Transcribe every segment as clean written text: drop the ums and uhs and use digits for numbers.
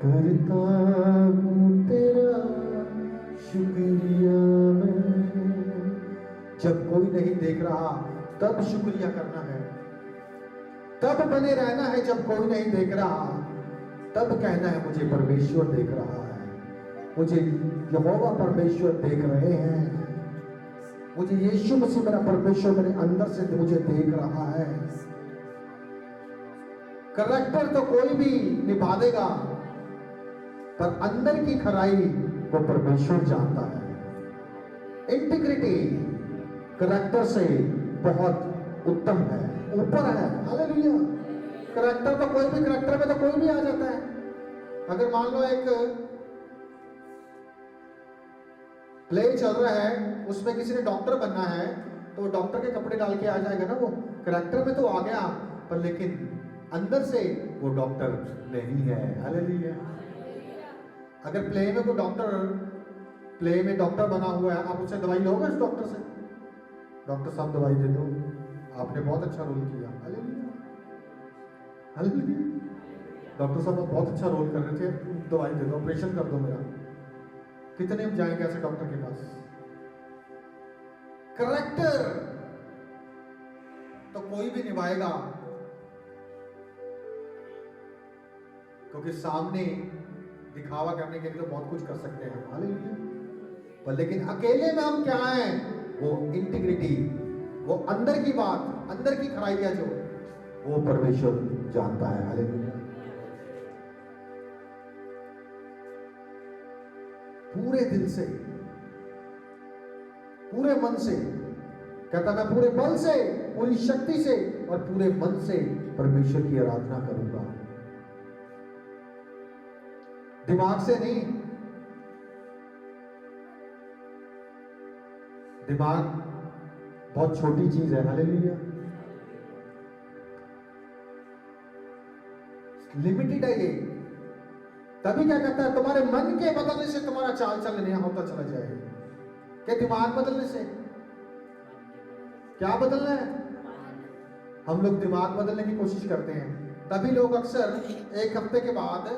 करता हूँ तेरा शुक्रिया मैं। जब कोई नहीं देख रहा तब शुक्रिया करना है, तब बने रहना है। जब कोई नहीं देख रहा तब कहना है मुझे परमेश्वर देख रहा है, मुझे यहोवा परमेश्वर देख रहे हैं, मुझे यीशु मसीह मेरा परमेश्वर मेरे अंदर से मुझे देख रहा है। करैक्टर तो कोई भी निभा देगा, पर अंदर की खराई वो परमेश्वर जानता है। इंटीग्रिटी करैक्टर से बहुत उत्तम है, ऊपर है। हालेलुया। करैक्टर तो कोई भी, करैक्टर में तो कोई भी आ जाता है। अगर मान लो एक प्ले चल रहा है, उसमें किसी ने डॉक्टर बनना है, तो डॉक्टर के कपड़े डाल के आ जाएगा ना वो। करैक्टर में तो आ गया, पर लेकिन अंदर से वो डॉक्टर नहीं है। हालेलुया। अगर प्ले में कोई डॉक्टर, प्ले में डॉक्टर बना हुआ है, आप उससे दवाई लोगे उस डॉक्टर से? डॉक्टर साहब दवाई दे दो, आपने बहुत अच्छा रोल किया। हालेलुया। हालेलुया। डॉक्टर साहब बहुत अच्छा रोल कर रहे थे, दवाई दे दो, ऑपरेशन कर दो मेरा। कितने हम जाएंगे ऐसे डॉक्टर के पास? करैक्टर तो कोई भी निभाएगा, क्योंकि सामने दिखावा करने के लिए तो बहुत कुछ कर सकते हैं। हालेलुया। पर लेकिन अकेले में हम क्या हैं? वो इंटीग्रिटी, वो अंदर की बात, अंदर की खराइयां जो वो परमेश्वर जानता है। हालेलुया। पूरे दिल से, पूरे मन से कहता, मैं पूरे बल से, पूरी शक्ति से और पूरे मन से परमेश्वर की आराधना करूंगा। दिमाग से नहीं। दिमाग बहुत छोटी चीज है। हालेलुया। लिमिटेड है ये। तभी क्या कहता है, तुम्हारे मन के बदलने से तुम्हारा चाल चलन नया होता चला जाएगा। क्या दिमाग बदलने से? क्या बदलना है? हम लोग दिमाग बदलने की कोशिश करते हैं, तभी लोग अक्सर एक हफ्ते के बाद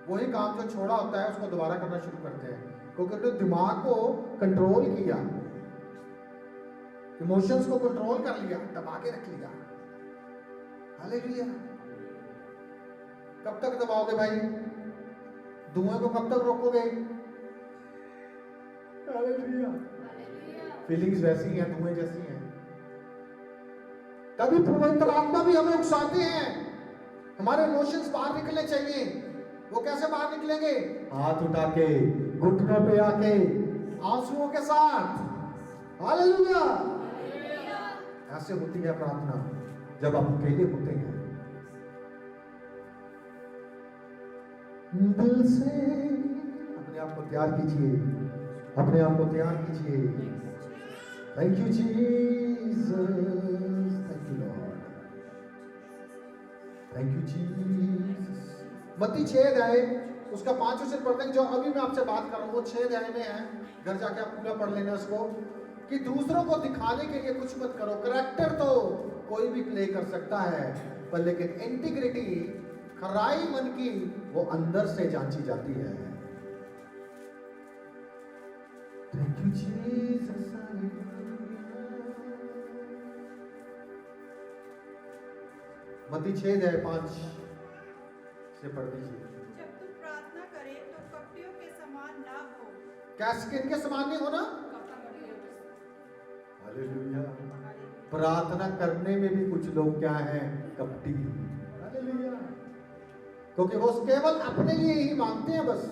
वही काम जो छोड़ा होता है उसको दोबारा करना शुरू करते हैं, क्योंकि उन्होंने दिमाग को कंट्रोल किया, इमोशंस को कंट्रोल कर लिया, दबा के रख लिया। हालेलुया। कब तक दबाओगे भाई? धुएं को कब तक रोकोगे? हालेलुया। फीलिंग्स वैसी हैं, धुएं जैसी हैं। तभी पवित्र आत्मा भी हमें उकसाते हैं। हमारे इमोशंस बाहर निकलने चाहिए। वो कैसे बाहर निकलेंगे? हाथ उठा के, घुटनों पे आके, आंसुओं के साथ। हालेलुया। ऐसे होती है प्रार्थना जब आप अकेले होते हैं। दिल से अपने आप को तैयार कीजिए, अपने आप को तैयार कीजिए। Thank you Jesus, thank you Lord, thank you Jesus. मत्ती 6 अध्याय उसका 5 वचन पढ़ते हैं, जो अभी मैं आपसे बात कर रहा हूँ वो 6 अध्याय में है। घर जाके आप पूरा पढ़ लेना उसको, कि दूसरों को दिखाने के लिए कुछ मत करो। करैक्टर तो कोई भी प्ले कर सकता है, पर लेकिन इंटीग्रिटी, खराई मन की, वो अंदर से जांची जाती है। Thank you Jesus. मत्ती 6 अध्याय 5 से पढ़ दीजिए। जब तू प्रार्थना करे तो कपटियों के समान ना हो। कैसे किनके समान नहीं होना? हालेलुया। प्रार्थना करने में भी कुछ लोग क्या हैं? कपटी। हालेलुया। क्योंकि वो केवल अपने लिए ही मांगते हैं बस।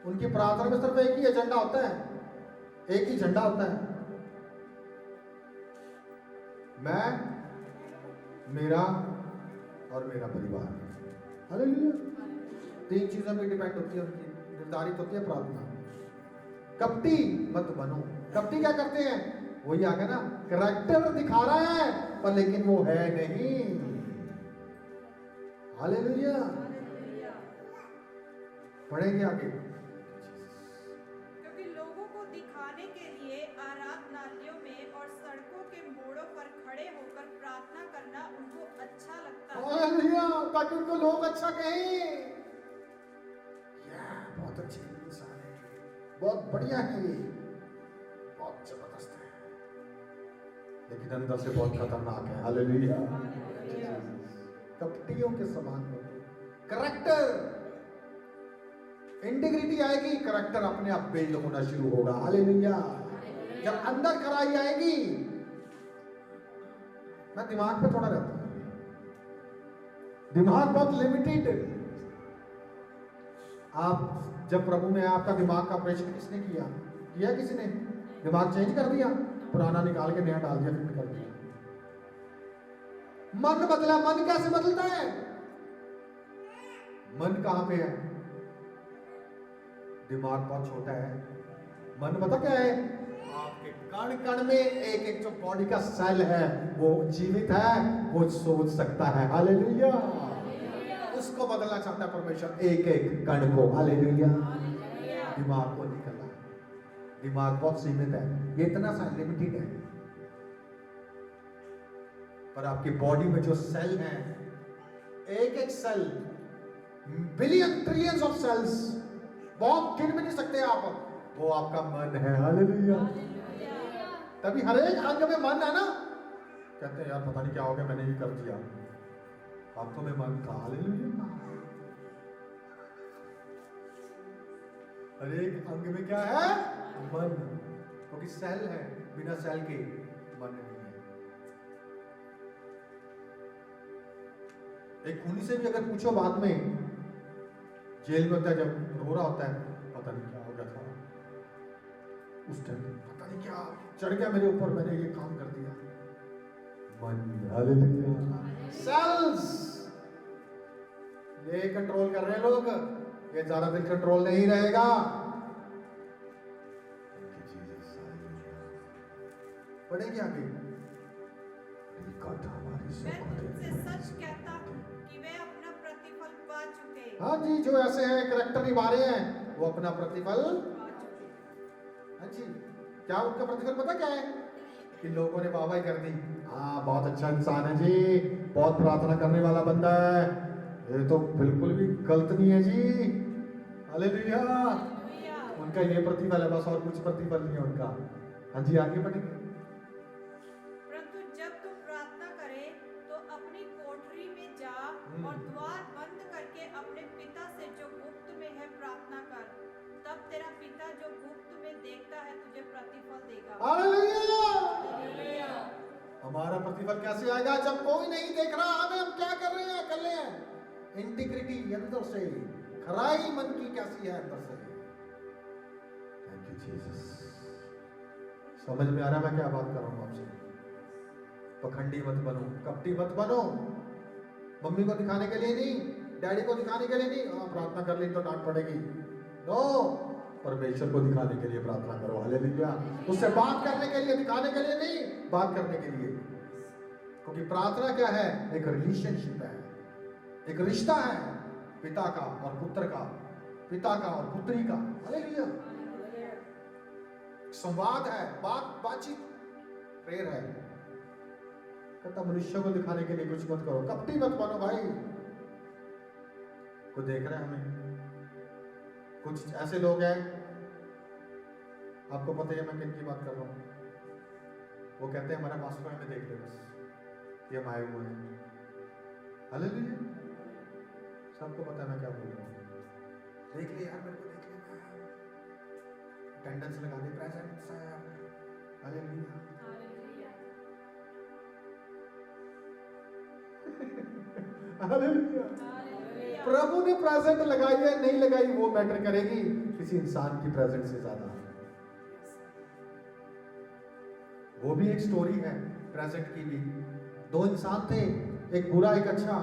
उनकी प्रार्थना में सिर्फ एक ही एजेंडा होता है, एक ही झंडा होता है, मैं, मेरा और मेरा परिवार। हालेलुया। 3 चीजों पर डिपेंड होती है, उनकी निर्धारित होती है प्रार्थना। कपटी मत बनो। कपटी क्या करते हैं? वही आ गया ना, करैक्टर दिखा रहा है पर लेकिन वो है नहीं। हालेलुया। पढ़ेंगे आगे। क्योंकि लोगों को दिखाने के लिए आराधनालयों में और सड़कों के मोड़ों पर खड़े होकर प्रार्थना करने करना उनको अच्छा लगता है। हालेलुया, ताकि उनको लोग अच्छा कहें। बहुत अच्छी इंसान है, बहुत बढ़िया है ये, बहुत जबरदस्त है, लेकिन अंदर से बहुत खतरनाक है। हालेलुया, कपटियों के समान हो। करैक्टर, इंटीग्रिटी आएगी, करैक्टर अपने आप बिल्ड होना शुरू होगा। हालेलुया, जब अंदर खराई आएगी। मैं दिमाग पे थोड़ा रहता हूं, दिमाग बहुत लिमिटेड। आप जब प्रभु में आपका दिमाग का ऑपरेशन किसने किया? किसी ने दिमाग चेंज कर दिया, पुराना निकाल के नया डाल दिया, फिट कर दिया। मन बदला। मन कैसे बदलता है? मन कहां पे है? दिमाग बहुत छोटा है। मन पता क्या है? आपके कण कण में एक एक जो बॉडी का सेल है वो जीवित है, वो सोच सकता है। हालेलुया, उसको बदलना चाहता है परमेश्वर, एक एक कण को। हालेलुया, दिमाग को निकलना। दिमाग बहुत सीमित है, ये इतना सा लिमिटेड है, पर आपकी बॉडी में जो सेल है, एक एक cell, billion trillions of cells, बहुत गिन भी नहीं सकते आप, वो आपका मन है। हालेलुया, तभी हर एक अंग में मन है ना। कहते हैं यार पता नहीं क्या हो गया, मैंने ये कर दिया, आपको में मन था। हालेलुया, हर एक अंग में क्या है? मन, क्योंकि सेल है, बिना सेल के मन नहीं है। एक खूनी से भी अगर पूछो बाद में, जेल में होता है, जब रो रहा होता है, पता नहीं क्या हो गया था उस टाइम, पता नहीं क्या चढ़ गया मेरे ऊपर, मैंने ये काम कर दिया। मन, हालेलुया, सेल्स ये कंट्रोल कर रहे हैं लोग, ये ज्यादा दिन कंट्रोल नहीं रहेगा। पढ़ेंगे आगे। मैं तुमसे सच कहता हूँ कि वे अपना प्रतिफल पा चुके। हाँ जी, जो ऐसे हैं, करैक्टर निभा रहे हैं, वो अपना प्रतिफल पा चुके। हाँ जी, क्या उनका प्रतिफल पता क्या है? कि लोगों ने वाहवाही कर दी, हाँ बहुत अच्छा इंसान है जी, बहुत प्रार्थना करने वाला बंदा है, ये तो बिल्कुल भी गलत नहीं है जी। हालेलुया, उनका ये प्रतिफल है बस, और कुछ प्रतिफल नहीं है उनका। हाँ जी, आगे बढ़ेंगे। परंतु जब तुम प्रार्थना करे तो अपनी कोठरी में जा और द्वार बंद करके अपने पिता से जो गुप्त में है प्रार्थना कर, तब तेरा पिता जो गुप्त में देखता है तुझे प्रतिफल देगा। हालेलुया, हमारा प्रतिफल कैसे आएगा? जब कोई नहीं देख रहा हमें, हम क्या कर रहे हैं? कर ले हैं इंटीग्रिटी अंदर से, खराई मन की कैसी है अंदर से। Thank you Jesus. समझ में आ रहा है मैं क्या बात कर रहा हूं आपसे? पखंडी मत बनो, कपटी मत बनो, मम्मी को दिखाने के लिए नहीं, डैडी को दिखाने के लिए नहीं, हाँ प्रार्थना कर ली तो डांट पड़ेगी, नो, परमेश्वर को दिखाने के लिए प्रार्थना करो। हालेलुया, उससे बात करने के लिए, दिखाने के लिए नहीं, बात करने के लिए। क्योंकि प्रार्थना क्या है? एक रिलेशनशिप है, एक रिश्ता है, पिता का और पुत्र का, पिता का और पुत्री का। हालेलुया, संवाद है, बातचीत, प्रेयर है। कहता मनुष्य को दिखाने के लिए कुछ मत करो, कपटी मत बनो भाई। को देख रहे हैं हमें, कुछ ऐसे लोग हैं, आपको पता है मैं किन की बात कर रहा हूं। वो कहते हैं हमारा पास्टर हमें देख ले बस, ये हम आए हुए हैं। हालेलुया, सबको पता है मैं क्या बोल रहा हूँ। देख ले यार, मेरे को देख लेना, अटेंडेंस लगा दे, प्रेजेंस है। हालेलुया, हालेलुया, प्रभु ने प्रेजेंट लगाई है नहीं लगाई वो मैटर करेगी किसी इंसान की प्रेजेंट से ज्यादा। वो भी एक स्टोरी है प्रेजेंट की भी। दो इंसान थे, एक बुरा एक अच्छा।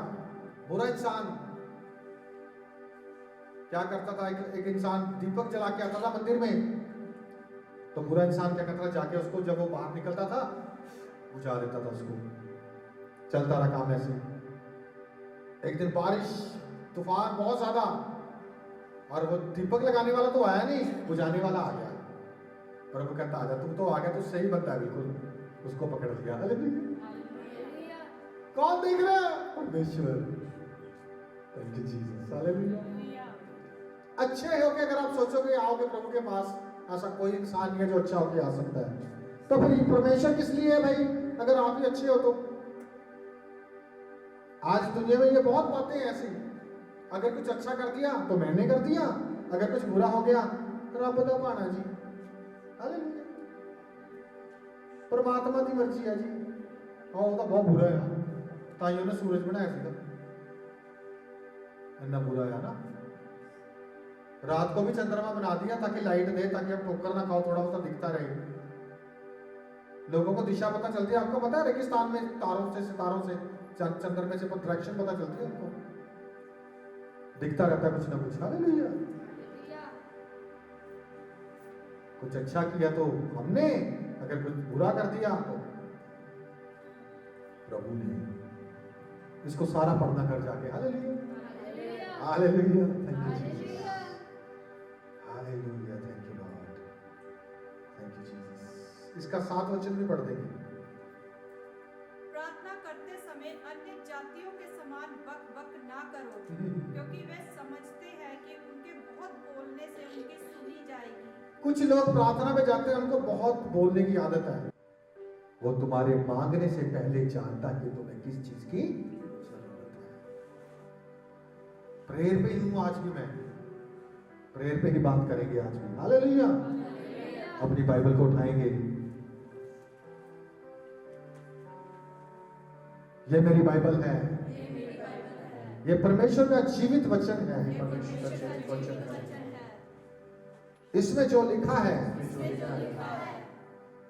बुरा इंसान क्या करता था? एक इंसान दीपक जला के आता था मंदिर में, तो बुरा इंसान क्या करता था? जाके उसको जब वो बाहर निकलता था बुझा देता था उसको। चलता रहा काम ऐसे। एक दिन बारिश, तूफान बहुत ज्यादा, और वो दीपक लगाने वाला तो आया नहीं, बुझाने वाला आ गया। प्रभु कहता आजा, तू तो आ गया, तो सही बनता है बिल्कुल। उसको पकड़ लिया। कौन देख रहा है? परमेश्वर। Thank you Jesus, hallelujah. अच्छे होके अगर आप सोचोगे आओगे प्रभु के पास, ऐसा कोई इंसान नहीं है जो अच्छा होके आ सकता है। तो फिर परमेश्वर किस लिए है भाई, अगर आप ही अच्छे हो तो? आज दुनिया में ये बहुत बातें हैं ऐसी, अगर कुछ अच्छा कर दिया तो मैंने कर दिया, अगर कुछ बुरा हो गया तो आप बताओ पाना जी। हालेलुया। परमात्मा की मर्जी है जी। हाँ वो तो बहुत बुरा है, ताइयों ने सूरज बनाया सीधा, इतना बुरा है ना। रात को भी चंद्रमा बना दिया ताकि लाइट दे, ताकि आप ठोकर ना खाओ, थोड़ा बहुत दिखता रहे, लोगों को दिशा पता चलती है। आपको पता है रेगिस्तान में तारों से, सितारों से, चंद्रमा से डायरेक्शन पता चलती है, आपको दिखता रहता है कुछ ना कुछ। हालेलुया। कुछ अच्छा किया तो हमने, अगर कुछ बुरा कर दिया तो प्रभु ने। इसको सारा पढ़ना कर जाके। Hallelujah, hallelujah, thank you Jesus, hallelujah, thank you Lord, thank you Jesus. इसका 7 वचन भी पढ़ देंगे। प्रार्थना करते समय अन्य जातियों के समान बक बक ना करो, क्योंकि वे समझते हैं कि उनके बहुत बोलने से उनकी सुनी जाएगी। कुछ लोग प्रार्थना में जाते हैं, उनको बहुत बोलने की आदत है। वो तुम्हारे मांगने से पहले जानता है कि तुम्हें किस चीज की जरूरत है। प्रेयर पे ही हूं आज भी मैं, प्रेयर पे ही बात करेंगे आज भी। हालेलुया। अपनी बाइबल को उठाएंगे। ये मेरी बाइबल है, ये परमेश्वर का जीवित वचन है, परमेश्वर का जीवित वचन है। इसमें जो लिखा है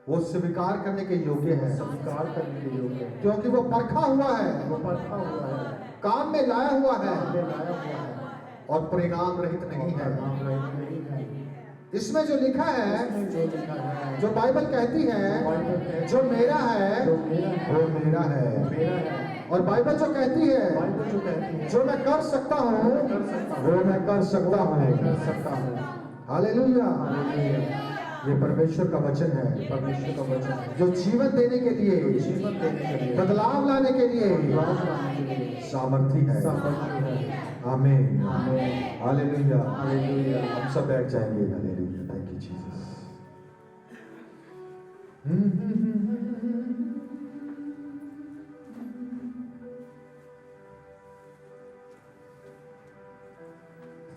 वो स्वीकार करने के योग्य है, स्वीकार करने के योग्य है, क्योंकि वो परखा हुआ है, वो परखा हुआ है, काम में लाया हुआ है, और परिणाम रहित नहीं है। इसमें जो लिखा है, जो बाइबल कहती है, जो मेरा है वो मेरा है, और बाइबल जो कहती है जो मैं कर सकता हूँ वो मैं कर सकता हूँ। हालेलुया। ये परमेश्वर का वचन है, परमेश्वर का वचन है, जो जीवन देने के लिए, बदलाव लाने के लिए सामर्थी है। आमीन, हालेलुया, हालेलुया। हम सब बैठ जाएंगे। Hallelujah, thank you Jesus.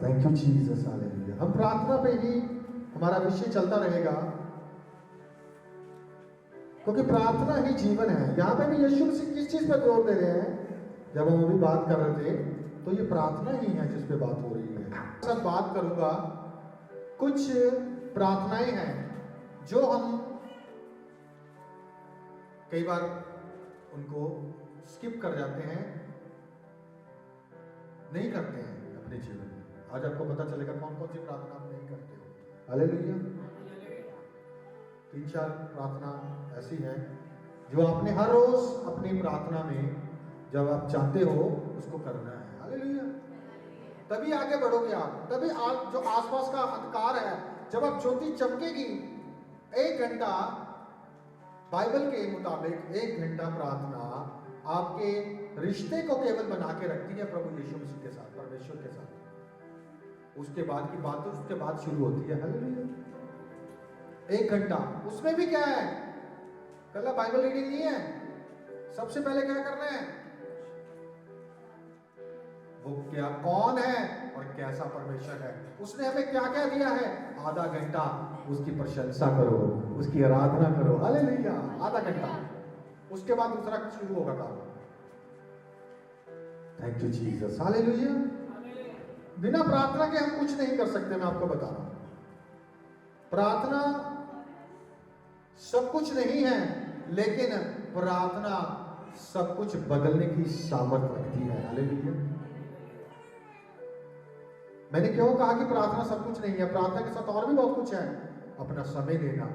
Thank you Jesus, hallelujah. हम प्रार्थना पे ही हमारा विषय चलता रहेगा, क्योंकि प्रार्थना ही जीवन है। यहाँ पे भी यीशु मसीह किस चीज पर जोर दे रहे हैं? जब हम अभी बात कर रहे थे तो ये प्रार्थना ही है जिस पे बात हो रही है। सब बात करूंगा, कुछ प्रार्थनाएं हैं जो हम कई बार उनको स्किप कर जाते हैं, नहीं करते हैं अपने जीवन में। आज आपको पता चलेगा कौन कौन सी प्रार्थना आप नहीं करते हो। हालेलुया। 3-4 प्रार्थना ऐसी है जो आपने हर रोज अपनी प्रार्थना में जब आप चाहते हो उसको करना है। हालेलुया। तभी आगे बढ़ोगे आप, तभी आप जो आसपास का अंधकार है, जब आप ज्योति चमकेगी। 1 घंटा बाइबल के मुताबिक 1 घंटा प्रार्थना आपके रिश्ते को केवल बना के रखती है प्रभु यीशु मसीह के साथ, परमेश्वर के साथ। उसके बाद की बात तो उसके बाद शुरू होती है। हालेलुया। 1 घंटा, उसमें भी क्या है? कल बाइबल रीडिंग नहीं है, सबसे पहले क्या करना है? वो क्या, कौन है और कैसा परमेश्वर है, उसने हमें क्या क्या दिया है। आधा घंटा उसकी प्रशंसा करो, उसकी आराधना करो। हालेलुया। आधा घंटा, उसके बाद दूसरा शुरू होगा काम। Thank you Jesus, hallelujah. बिना प्रार्थना के हम कुछ नहीं कर सकते, मैं आपको बता रहा हूं। प्रार्थना सब कुछ नहीं है, लेकिन प्रार्थना सब कुछ बदलने की सामर्थ रखती है। हालेलुया। मैंने क्यों कहा कि प्रार्थना सब कुछ नहीं है? प्रार्थना के साथ और भी बहुत कुछ है। अपना समय देना,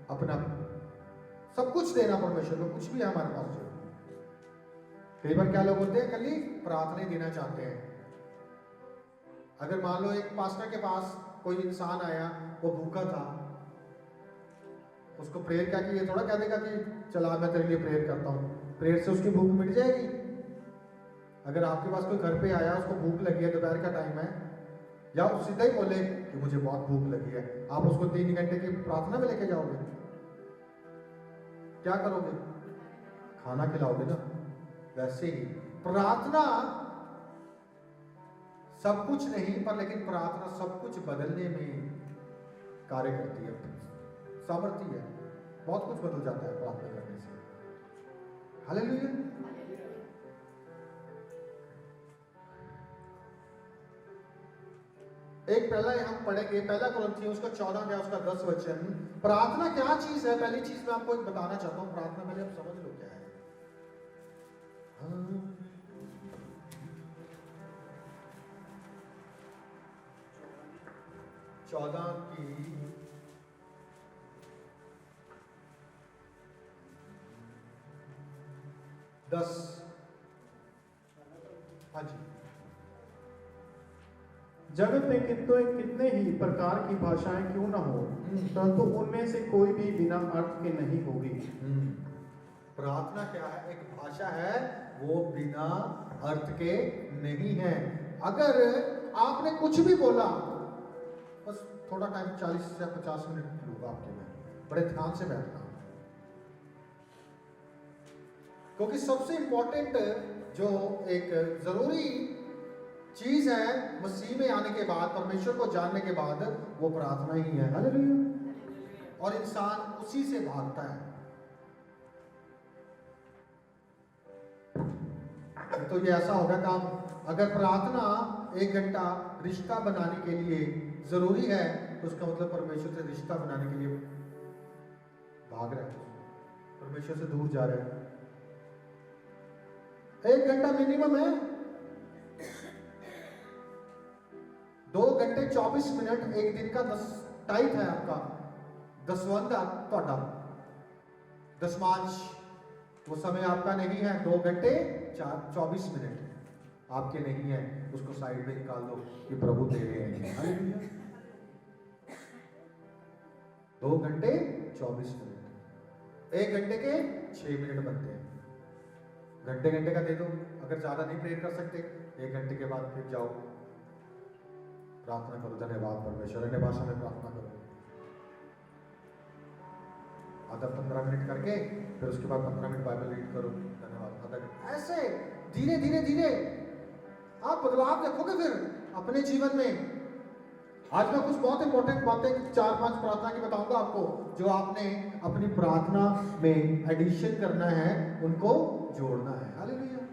अपना सब कुछ देना परमेश्वर को, कुछ भी है हमारे पास जो। कई बार क्या लोग होते हैं, खाली प्रार्थना ही देना चाहते हैं। अगर मान लो एक पास्टर के पास कोई इंसान आया, वो भूखा था, उसको प्रेयर क्या कि ये थोड़ा कह देगा कि चला मैं तेरे लिए प्रेयर करता हूँ। प्रेयर से उसकी भूख मिट जाएगी? अगर आपके पास कोई घर पे आया, उसको भूख लगी है, दोपहर का टाइम है, या वो सीधा ही बोले कि मुझे बहुत भूख लगी है, आप उसको 3 घंटे की प्रार्थना में लेके जाओगे? क्या करोगे? खाना खिलाओगे ना। वैसे ही प्रार्थना सब कुछ नहीं, पर लेकिन प्रार्थना सब कुछ बदलने में कार्य करती है, सामर्थ्य है, बहुत कुछ बदल जाता है प्रार्थना करने से। हालेलुया। एक पहला हम पढ़ेंगे, पहला कुरिन्थियों उसका 14 या उसका 10 वचन। प्रार्थना क्या चीज है? पहली चीज मैं आपको एक बताना चाहता हूं, प्रार्थना पहले आप समझ लो क्या है। 14 की 10। हाँ जी। जगत में कितने ही प्रकार की भाषाएं क्यों न हो, परंतु उनमें से कोई भी बिना अर्थ के नहीं होगी। प्रार्थना क्या है? एक भाषा है, वो बिना अर्थ के नहीं है। अगर आपने कुछ भी बोला, बस थोड़ा टाइम 40 से 50 मिनट लूंगा आपके में, बड़े ध्यान से बैठना, क्योंकि सबसे इंपॉर्टेंट जो एक जरूरी चीज है मसीह में आने के बाद, परमेश्वर को जानने के बाद, वो प्रार्थना ही है। हालेलुया। और इंसान उसी से भागता है। तो ये ऐसा होगा काम, अगर प्रार्थना 1 घंटा रिश्ता बनाने के लिए जरूरी है, तो उसका मतलब परमेश्वर से रिश्ता बनाने के लिए भाग रहा है, परमेश्वर से दूर जा रहा है। 1 घंटा मिनिमम है, 2 घंटे 24 मिनट एक दिन का 10 टाइप है आपका, दसवंधा तोड़ा, दशमांश, वो समय आपका नहीं है। 2 घंटे 24 मिनट आपके नहीं है, उसको साइड में निकाल दो, ये प्रभु दे रहे हैं। हालेलुया। 2 घंटे 24 मिनट, 1 घंटे के 6 मिनट बनते हैं। घंटे का दे दो, अगर ज्यादा नहीं प्रेयर कर सकते 1 घंटे के बाद फिर जाओ प्रार्थना करो, धन्यवाद परमेश्वर, अन्य भाषा में प्रार्थना करो, आधा 15 मिनट करके, फिर उसके बाद 15 मिनट बाइबल रीड करो, धन्यवाद, आधा घंटा। ऐसे धीरे धीरे धीरे आप बदलाव देखोगे फिर अपने जीवन में। आज मैं कुछ बहुत इंपॉर्टेंट बातें 4-5 प्रार्थना की बताऊंगा आपको, जो आपने अपनी प्रार्थना में एडिशन करना है, उनको जोड़ना है। हालेलुया।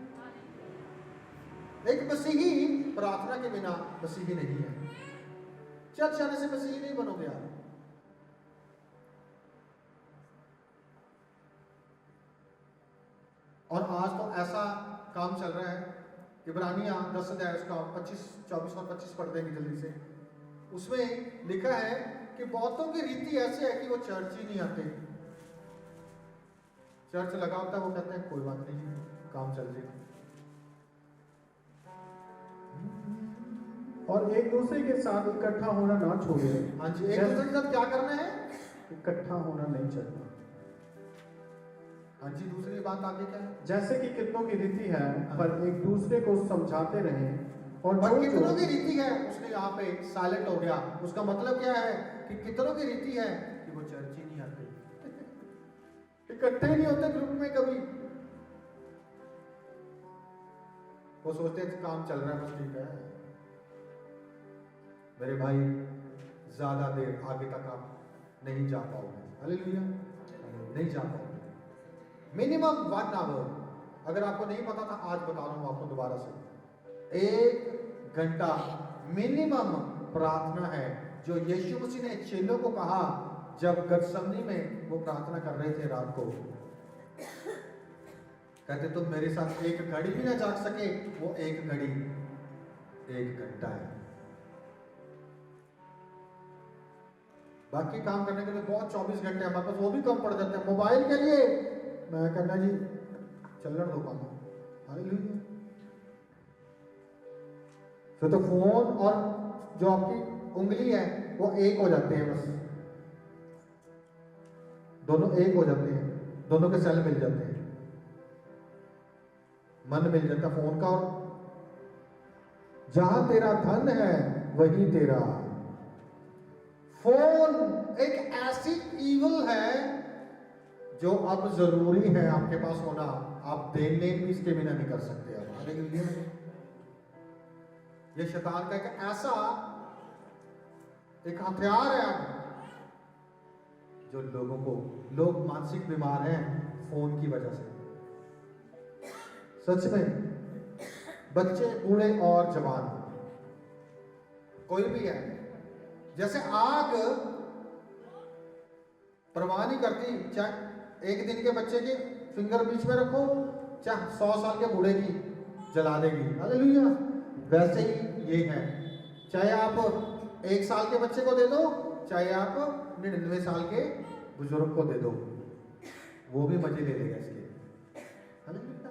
एक मसीही प्रार्थना के बिना मसीही नहीं है। चर्च आने से मसीही नहीं बनोगे आप। और आज तो ऐसा काम चल रहा है, इब्रानिया 10 अध्याय उसका 25, 24 और 25 पढ़ देंगे जल्दी से। उसमें लिखा है कि बहुतों की रीति ऐसे है कि वो चर्च ही नहीं आते। चर्च लगा होता है, वो कहते हैं कोई बात नहीं, काम चल जाएगा। और एक दूसरे के साथ इकट्ठा होना ना छोड़े। हाँ जी, एक दूसरे के साथ क्या करना है? इकट्ठा होना नहीं चाहिए। हाँ जी, दूसरी बात आगे क्या है? जैसे कि कितनों की रीति है, पर एक दूसरे को समझाते रहे। और कितनों की रीति है, उसने यहाँ पे साइलेंट हो गया। उसका मतलब क्या है कि कितनों की रीति है कि वो चर्च ही नहीं आते, इकट्ठे नहीं होते ग्रुप में कभी। वो सोचते हैं काम चल रहा है बस ठीक है। मेरे भाई, ज्यादा देर आगे तक आप नहीं जा पाओगे। हालेलुया, नहीं जा पाओगे। Minimum 1 hour. अगर आपको नहीं पता था, आज बता रहा हूं आपको दोबारा से। 1 घंटा मिनिमम प्रार्थना है, जो यीशु मसीह ने चेलों को कहा जब गतसमनी में वो प्रार्थना कर रहे थे रात को। कहते तुम मेरे साथ 1 घड़ी भी ना जाग सके, वो 1 घड़ी 1 घंटा है। बाकी काम करने के लिए बहुत 24 घंटे हमारे पास, वो भी कम पड़ जाते हैं। मोबाइल के लिए मैं कहना जी चलने दो काम। हालेलुया। तो फोन और जो आपकी उंगली है वो एक हो जाते हैं, बस दोनों एक हो जाते हैं, दोनों के सेल मिल जाते हैं, मन मिल जाता है फोन का और जहां तेरा धन है वही तेरा। फोन एक ऐसी ईवल है जो अब जरूरी है आपके पास होना। आप देन लेन भी इसके बिना नहीं कर सकते आप। हालेलुया। ये शैतान का एक ऐसा एक हथियार है अब, जो लोग मानसिक बीमार हैं फोन की वजह से। सच में, बच्चे, बूढ़े और जवान, कोई भी है। जैसे आग परवाह नहीं करती, चाहे एक दिन के बच्चे की फिंगर बीच में रखो, चाहे 100 साल के बूढ़े की जला देगी। हालेलुया। वैसे ही ये है, चाहे आप 1 साल के बच्चे को दे दो, चाहे आप 99 साल के बुजुर्ग को दे दो, वो भी मजे ले लेगा इसके। हालेलुया।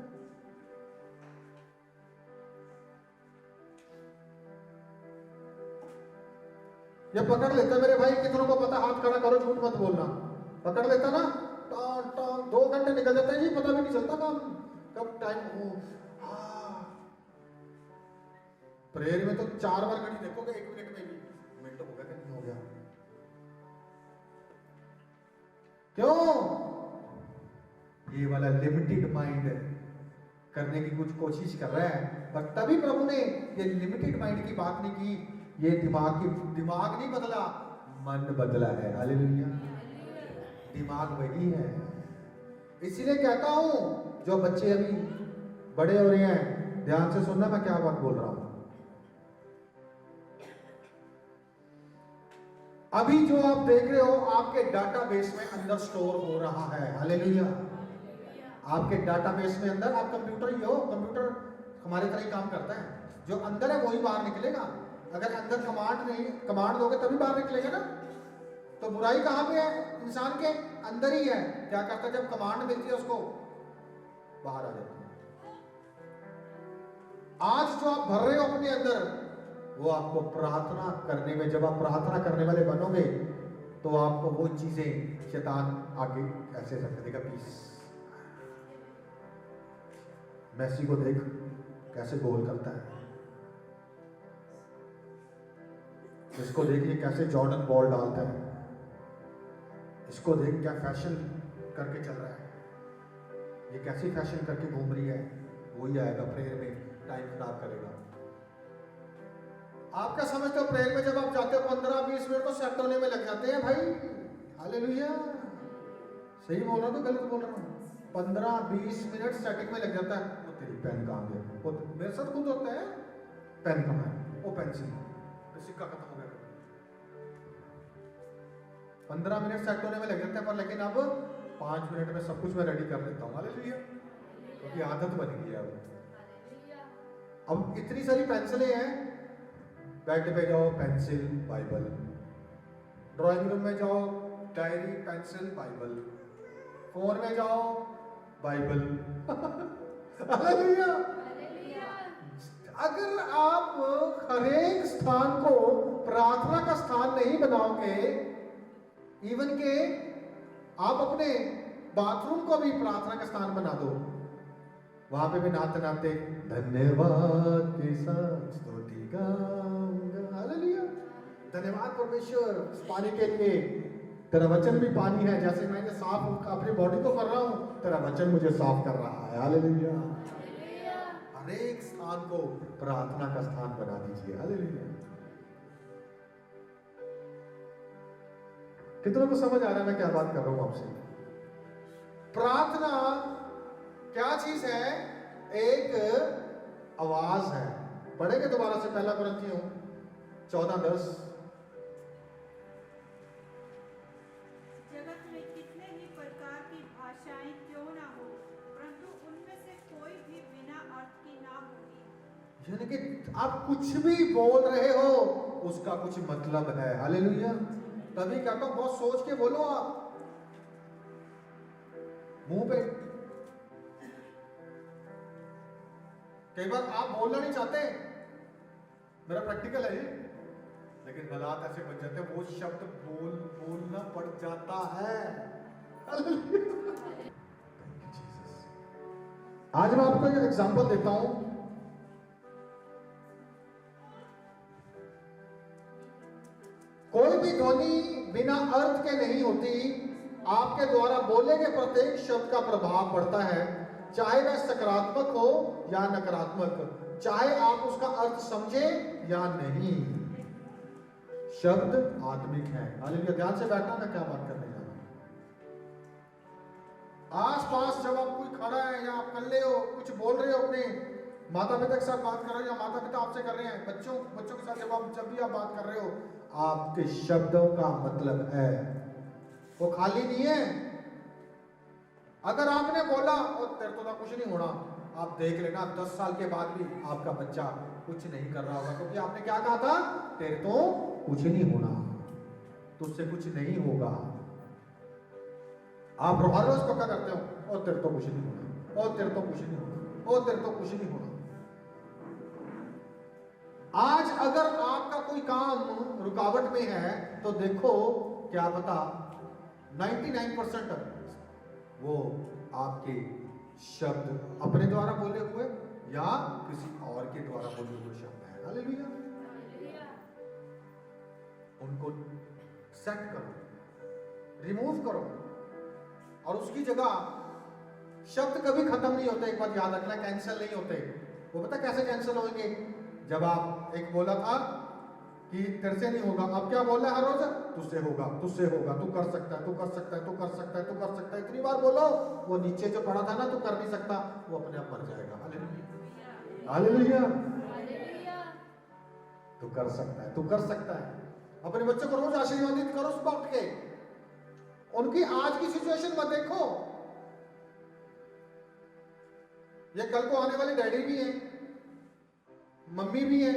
ये पकड़ लेता मेरे भाई, कितनों को पता, हाथ खड़ा करो, झूठ मत बोलना। पकड़ लेता ना, 2 घंटे निकल जाते हैं जी, पता भी नहीं चलता काम कब टाइम हो। प्रेयर में तो 4 बार घड़ी देखोगे, 1 मिनट में भी मिनट हो गया कि नहीं हो गया। क्यों? ये वाला लिमिटेड माइंड करने की कुछ कोशिश कर रहा है, पर तभी प्रभु ने ये लिमिटेड माइंड की बात नहीं की। ये दिमाग नहीं बदला, मन बदला है। हालेलुया। दिमाग वही है। इसीलिए कहता हूं, जो बच्चे अभी बड़े हो रहे हैं, ध्यान से सुनना मैं क्या बात बोल रहा हूं। अभी जो आप देख रहे हो, आपके डाटाबेस में अंदर स्टोर हो रहा है। हालेलुया। आपके डाटाबेस में अंदर, आप कंप्यूटर ही हो, कंप्यूटर हमारी तरह ही काम करता है। जो अंदर है वही बाहर निकलेगा। अगर अंदर कमांड दोगे तभी बाहर निकलेगा ना। तो बुराई कहां पे है? इंसान के अंदर ही है। क्या करता है? जब कमांड मिलती है उसको बाहर आ जाता है। आज जो आप भर रहे हो अपने अंदर, वो आपको प्रार्थना करने में, जब आप प्रार्थना करने वाले बनोगे, तो आपको वो चीजें शैतान आगे ऐसे रख देगा। पीस मैसी को देख कैसे गोल करता है, इसको देखिए कैसे जॉर्डन बॉल डालता है, इसको देख क्या फैशन करके चल रहा है, ये कैसी फैशन करके घूम रही है। वही आएगा प्रेयर में, टाइम खराब करेगा। आप क्या समझते हो? प्रेयर में जब आप जाते हो 15-20 मिनट तो सेट होने में लग जाते हैं भाई। हालेलुया। सही बोल रहा हूं तो गलत बोल रहा हूं? 15-20 मिनट सेटिंग में लग जाता है। वो तेरी पेन कहां गया? वो मेरे साथ खुद होता है। पेन कहां है? वो पेंसिल, सिक्का खत्म हो गया। 15 मिनट सेट होने में लग जाता है, पर लेकिन अब 5 मिनट में सब कुछ मैं रेडी कर लेता हूँ। हालेलुया। क्योंकि आदत बन गई है। अब इतनी सारी पेंसिलें हैं, बेड पे जाओ पेंसिल बाइबल, ड्राइंग रूम में जाओ डायरी पेंसिल बाइबल, फोन में जाओ बाइबल। हालेलुया। अगर आप हर एक स्थान को प्रार्थना का स्थान नहीं बनाओगे, इवन के आप अपने बाथरूम को भी प्रार्थना का स्थान बना दो, वहां पे भी नाते नाते धन्यवाद के साथ स्तुति गाऊंगा। हालेलुया। धन्यवाद परमेश्वर इस पानी के लिए, तेरा वचन भी पानी है। जैसे मैं साफ अपनी बॉडी को कर रहा हूं, तेरा वचन मुझे साफ कर रहा है। हालेलुया। हर एक स्थान को प्रार्थना का स्थान बना दीजिए। हालेलुया। कितनों को समझ आ रहा है मैं क्या बात कर रहा हूं आपसे? प्रार्थना क्या चीज है? एक आवाज है। पढ़ेंगे दोबारा से 1 कुरिन्थियों 14:10। जगत में कितने ही प्रकार की भाषाएं क्यों ना हो, परंतु उनमें से कोई भी बिना अर्थ की ना होगी। यानी कि आप कुछ भी बोल रहे हो, उसका कुछ मतलब है। हालेलुया। तभी कहता हूं, बहुत सोच के बोलो। आप मुंह पे, कई बार आप बोलना नहीं चाहते, मेरा प्रैक्टिकल है ये, लेकिन हालात ऐसे बन जाते हैं, वो शब्द बोलना पड़ जाता है। आज मैं आपको एक एग्जांपल देता हूं। कोई भी ध्वनि बिना अर्थ के नहीं होती। आपके द्वारा बोले गए प्रत्येक शब्द का प्रभाव पड़ता है, चाहे वह सकारात्मक हो या नकारात्मक, चाहे आप उसका अर्थ समझे या नहीं। शब्द आत्मिक है। हालेलुया। ध्यान से बैठना, मैं क्या बात करने जा रहा हूं। आस पास जब आप कोई खड़ा है या आप अकेले हो, कुछ बोल रहे हो, अपने माता पिता के साथ बात कर रहे हो या माता पिता आपसे कर रहे हैं, बच्चों के साथ जब भी आप बात कर रहे हो, आपके शब्दों का मतलब है, वो खाली नहीं है। अगर आपने बोला और तेरे तो ना कुछ नहीं होना, आप देख लेना 10 साल के बाद भी आपका बच्चा कुछ नहीं कर रहा होगा, क्योंकि आपने क्या कहा था, तेरे तो कुछ नहीं होना, तुझसे कुछ नहीं होगा। आप हर रोज पक्का करते हो, और तेरे तो कुछ नहीं होना, और तेरे तो कुछ नहीं होना, और तेरे तो कुछ नहीं होना। आज अगर आपका कोई काम रुकावट में है तो देखो, क्या पता 99% वो आपके शब्द अपने द्वारा बोले हुए या किसी और के द्वारा बोले हुए शब्द है। हालेलुया। उनको सेट करो, रिमूव करो, और उसकी जगह शब्द कभी खत्म नहीं होते। एक बात याद रखना, कैंसिल नहीं होते। वो पता कैसे कैंसिल होंगे? जब आप एक बोला था कि तेरे से नहीं होगा, अब क्या बोल रहा है हर रोज, तुझसे होगा, तुझसे होगा, तू कर सकता है, तू कर सकता है, तू कर सकता है, तू कर सकता है। इतनी बार बोलो, वो नीचे जो पड़ा था ना, तू कर नहीं सकता, वो अपने आप मर जाएगा। हालेलुया। तू कर सकता है, तू कर सकता है। अपने बच्चों को रोज आशीर्वादित करो सुबह उठ के। उनकी आज की सिचुएशन मत देखो, ये कल को आने वाली डैडी भी है, मम्मी भी है,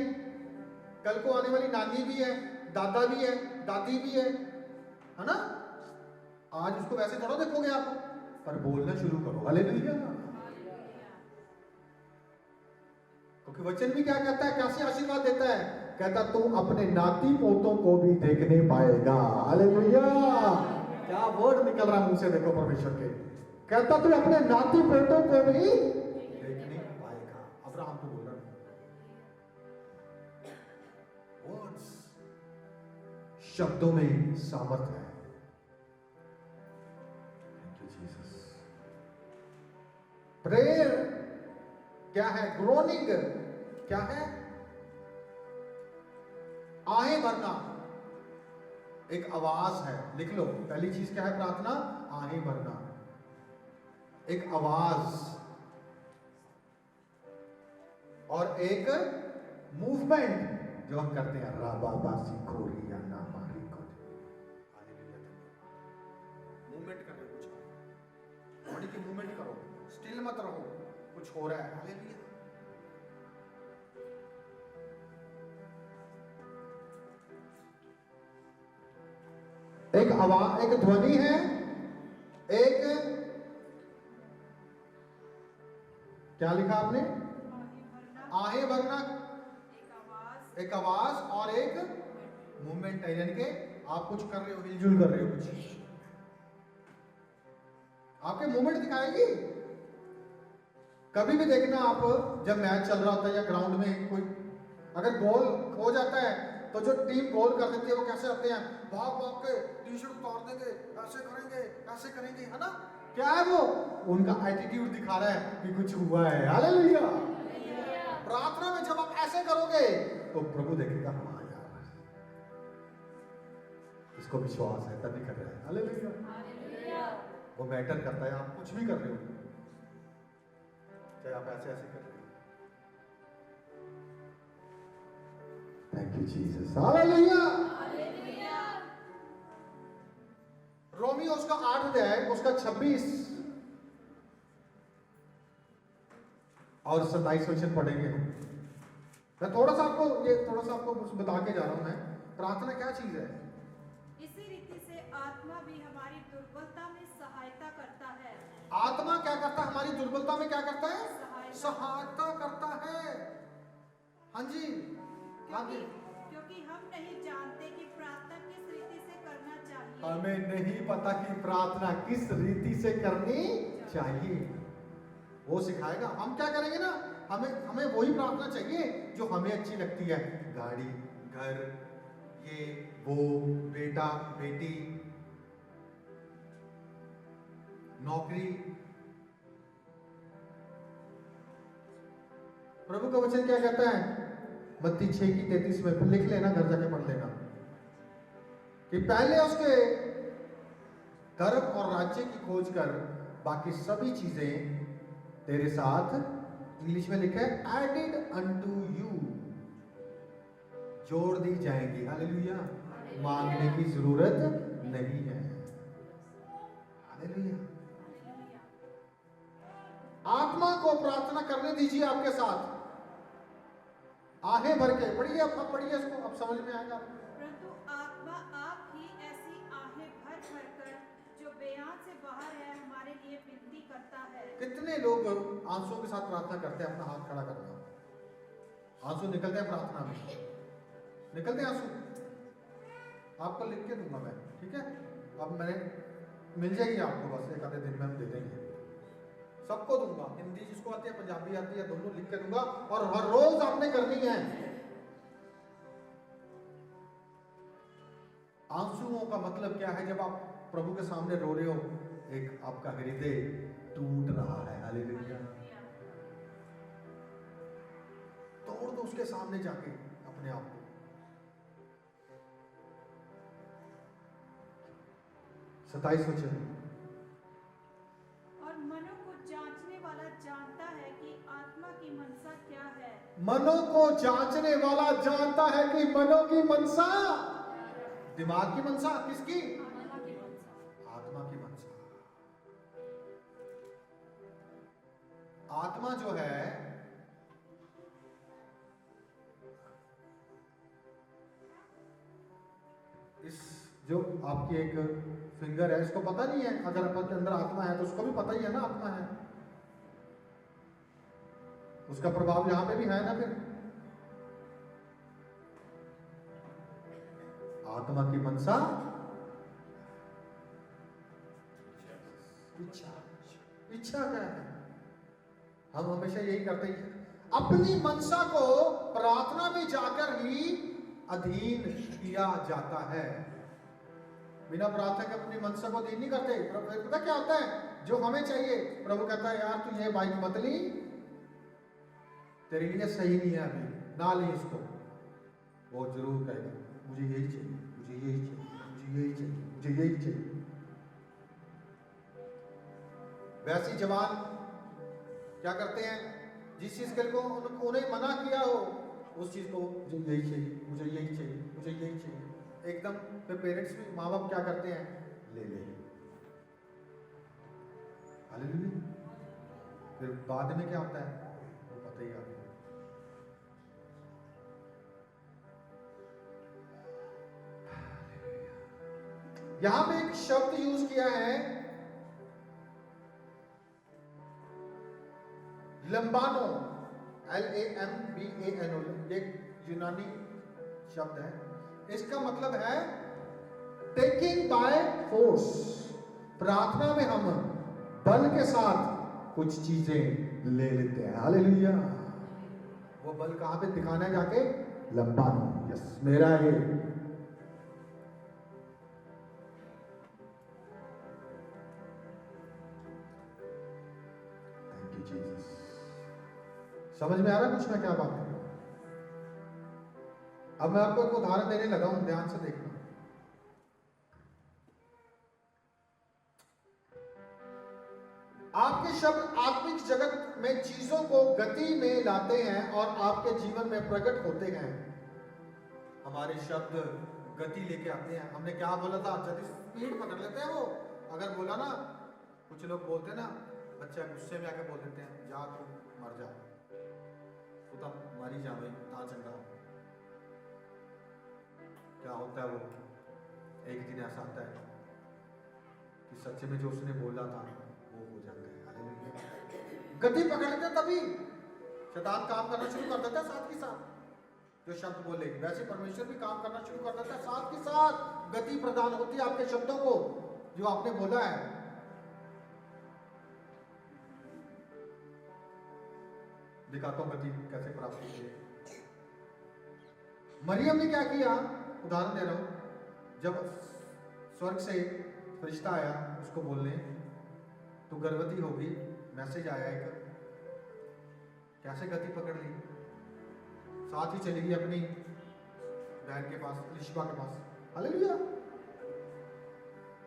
कल को आने वाली नानी भी है, दादा भी है, दादी भी है ना? आज उसको वैसे थोड़ा देखोगे आप, पर बोलना शुरू करो। हालेलुया। क्योंकि वचन भी क्या कहता है, कैसे आशीर्वाद देता है? कहता तू अपने नाती पोतों को भी देखने पाएगा। हालेलुया। क्या वर्ड निकल रहा मुंह से, देखो परमेश्वर के। कहता तू अपने नाती पोतों को भी देखने पाएगा। अब्राहम को बोल रहा है, वर्ड्स, शब्दों में सामर्थ है। Thank you Jesus. प्रेयर क्या है? ग्रोनिंग क्या है? आहें भरना एक आवाज है। लिख लो, पहली चीज क्या है? प्रार्थना, आहें भरना, एक आवाज, और एक मूवमेंट जो हम करते हैं, राबाबासी खोरी या नामारी को। मूवमेंट करना, कुछ बॉडी की मूवमेंट करो, स्टिल मत रहो, कुछ हो रहा है। हालेलुया। एक आवाज, एक ध्वनि है, एक क्या लिखा आपने? आहें भरना, एक आवाज और एक मूवमेंट है। यानी कि आप कुछ कर रहे हो, हिलजुल कर रहे हो, कुछ आपके मूवमेंट दिखाएगी। कभी भी देखना आप, जब मैच चल रहा होता है या ग्राउंड में कोई अगर गोल हो जाता है, तो जो टीम गोल कर देती है वो कैसे आते हैं? भाग भाग के टी शर्ट उतार देंगे, ऐसे करेंगे, ऐसे करेंगे, है ना? क्या है वो? उनका एटीट्यूड दिखा रहा है कि कुछ हुआ है। हालेलुया। प्रार्थना में जब आप ऐसे करोगे तो प्रभु देखेगा, हाँ यार, इसको विश्वास है, तभी कर रहा है। हालेलुया। वो मैटर करता है, आप कुछ भी कर रहे हो, चाहे आप ऐसे ऐसे कर रहे हो। Thank you Jesus. Hallelujah. Romeo उसका 8 अध्याय उसका 26 और 27 वचन पढ़ेंगे हम। मैं थोड़ा सा आपको बता के जा रहा हूं। मैं प्रार्थना क्या चीज है? इसी रीति से आत्मा भी हमारी दुर्बलता में सहायता करता है। आत्मा क्या करता है? हमारी दुर्बलता में क्या करता है? सहायता करता है। हाँ जी, हाँ जी। क्योंकि हम नहीं जानते कि प्रार्थना किस रीति से करना चाहिए। हमें नहीं पता कि प्रार्थना किस रीति से करनी चाहिए। वो सिखाएगा। हम क्या करेंगे ना, हमें वही प्रार्थना चाहिए जो हमें अच्छी लगती है। गाड़ी, घर, ये वो, बेटा बेटी, नौकरी। प्रभु का वचन क्या कहता है? मत्ती 6:33 में, फिर लिख लेना, घर जाके पढ़ लेना, कि पहले उसके धर्म और राज्य की खोज कर, बाकी सभी चीजें तेरे साथ, इंग्लिश में लिखा है एडेड अनटू यू, जोड़ दी जाएंगी। हालेलुया। मांगने की जरूरत नहीं है। हालेलुया। आत्मा को प्रार्थना करने दीजिए आपके साथ, आहें भर के पढ़िए। अब पढ़िए इसको, अब समझ में आएगा। परंतु आत्मा आप ही ऐसी आहें भर भर कर जो बयान से बाहर है हमारे लिए विनती करता है। कितने लोग आंसुओं के साथ प्रार्थना करते हैं? अपना हाथ खड़ा करना। आंसू निकलते हैं प्रार्थना में, निकलते हैं आंसू। आपको लिख के दूंगा मैं, ठीक है? अब मैंने मिल जाएगी आपको, बस एक आधे दिन में हम दे देंगे, सबको दूंगा। हिंदी जिसको आती है, पंजाबी आती है, दोनों लिख के दूंगा, और हर रोज आपने करनी है। आंसुओं का मतलब क्या है? जब आप प्रभु के सामने रो रहे हो, एक आपका हृदय टूट रहा है। हालेलुया। तोड़ दो उसके सामने जाके अपने आप को। 27 वचन। और मनो को जांचने वाला जानता है कि आत्मा की मनसा क्या है। मनों को जांचने वाला जानता है कि मनों की मनसा, दिमाग की मनसा किसकी? आत्मा की मनसा। आत्मा जो है, इस जो आपकी एक फिंगर है, इसको पता नहीं है अगर आपके अंदर आत्मा है, तो उसको भी पता ही है ना आत्मा है, उसका प्रभाव यहां पे भी है ना। फिर आत्मा की मनसा, इच्छा। इच्छा क्या है? हम हमेशा यही करते हैं, अपनी मनसा को प्रार्थना में जाकर ही अधीन किया जाता है। बिना प्रार्थना के अपनी मनसा को अधीन नहीं करते। प्रभु पता क्या होता है? जो हमें चाहिए, प्रभु कहता है यार तू ये बाइक मत ली, तेरे लिए सही नहीं है, अभी ना ली इसको। वो जरूर कहेगा मुझे यही चाहिए, मुझे यही चाहिए, मुझे यही चाहिए, मुझे यही चाहिए। वैसे जवान क्या करते हैं? जिस चीज के लिए उन्हें मना किया हो, उस चीज को मुझे यही चाहिए, मुझे यही चाहिए, मुझे यही चाहिए, एकदम। फिर पेरेंट्स भी, माँ बाप क्या करते हैं? ले ले। हालेलुया। फिर बाद में क्या होता है वो पता ही आपको। यहां पे एक शब्द यूज किया है, लंबानो, LAMBANO, ये यूनानी शब्द है। इसका मतलब है टेकिंग बाय फोर्स। प्रार्थना में हम बल के साथ कुछ चीजें ले लेते हैं। हालेलुया। वो बल कहां पे दिखाना है जाके? लंबानो। यस, मेरा है। समझ में आ रहा है कुछ मैं क्या बात कर रहा हूं? अब मैं आपको एक उदाहरण देने लगा हूं, ध्यान से देखना। आपके शब्द आत्मिक जगत में चीजों को गति में लाते हैं और आपके जीवन में प्रकट होते हैं। हमारे शब्द गति लेके आते हैं। हमने क्या बोला था? जल्दी स्पीड पकड़ लेते हैं। वो अगर बोला ना, कुछ लोग बोलते हैं ना, बच्चे गुस्से में आके बोल देते हैं जा तू मर जा, तू तो मारी जा भाई, ता चंगा। क्या होता है? वो एक दिन ऐसा आता है कि सच्चे में जो उसने बोला था वो हो जाता है। हालेलुया। गति पकड़ लेते तभी शैतान काम करना शुरू कर देता है साथ के साथ। जो शब्द बोले, वैसे परमेश्वर भी काम करना शुरू कर देता है साथ के साथ। गति प्रदान होती है आपके शब्दों को, जो आपने बोला है। दिखाता हूं गति कैसे प्राप्त होती है। मरियम ने क्या किया? उदाहरण दे रहा हूं, जब स्वर्ग से फरिश्ता आया उसको बोलने तू गर्भवती होगी, मैसेज आया एक, कैसे गति पकड़ ली, साथ ही चली गई अपनी बहन के पास, इलिशबा के पास। हालेलुया।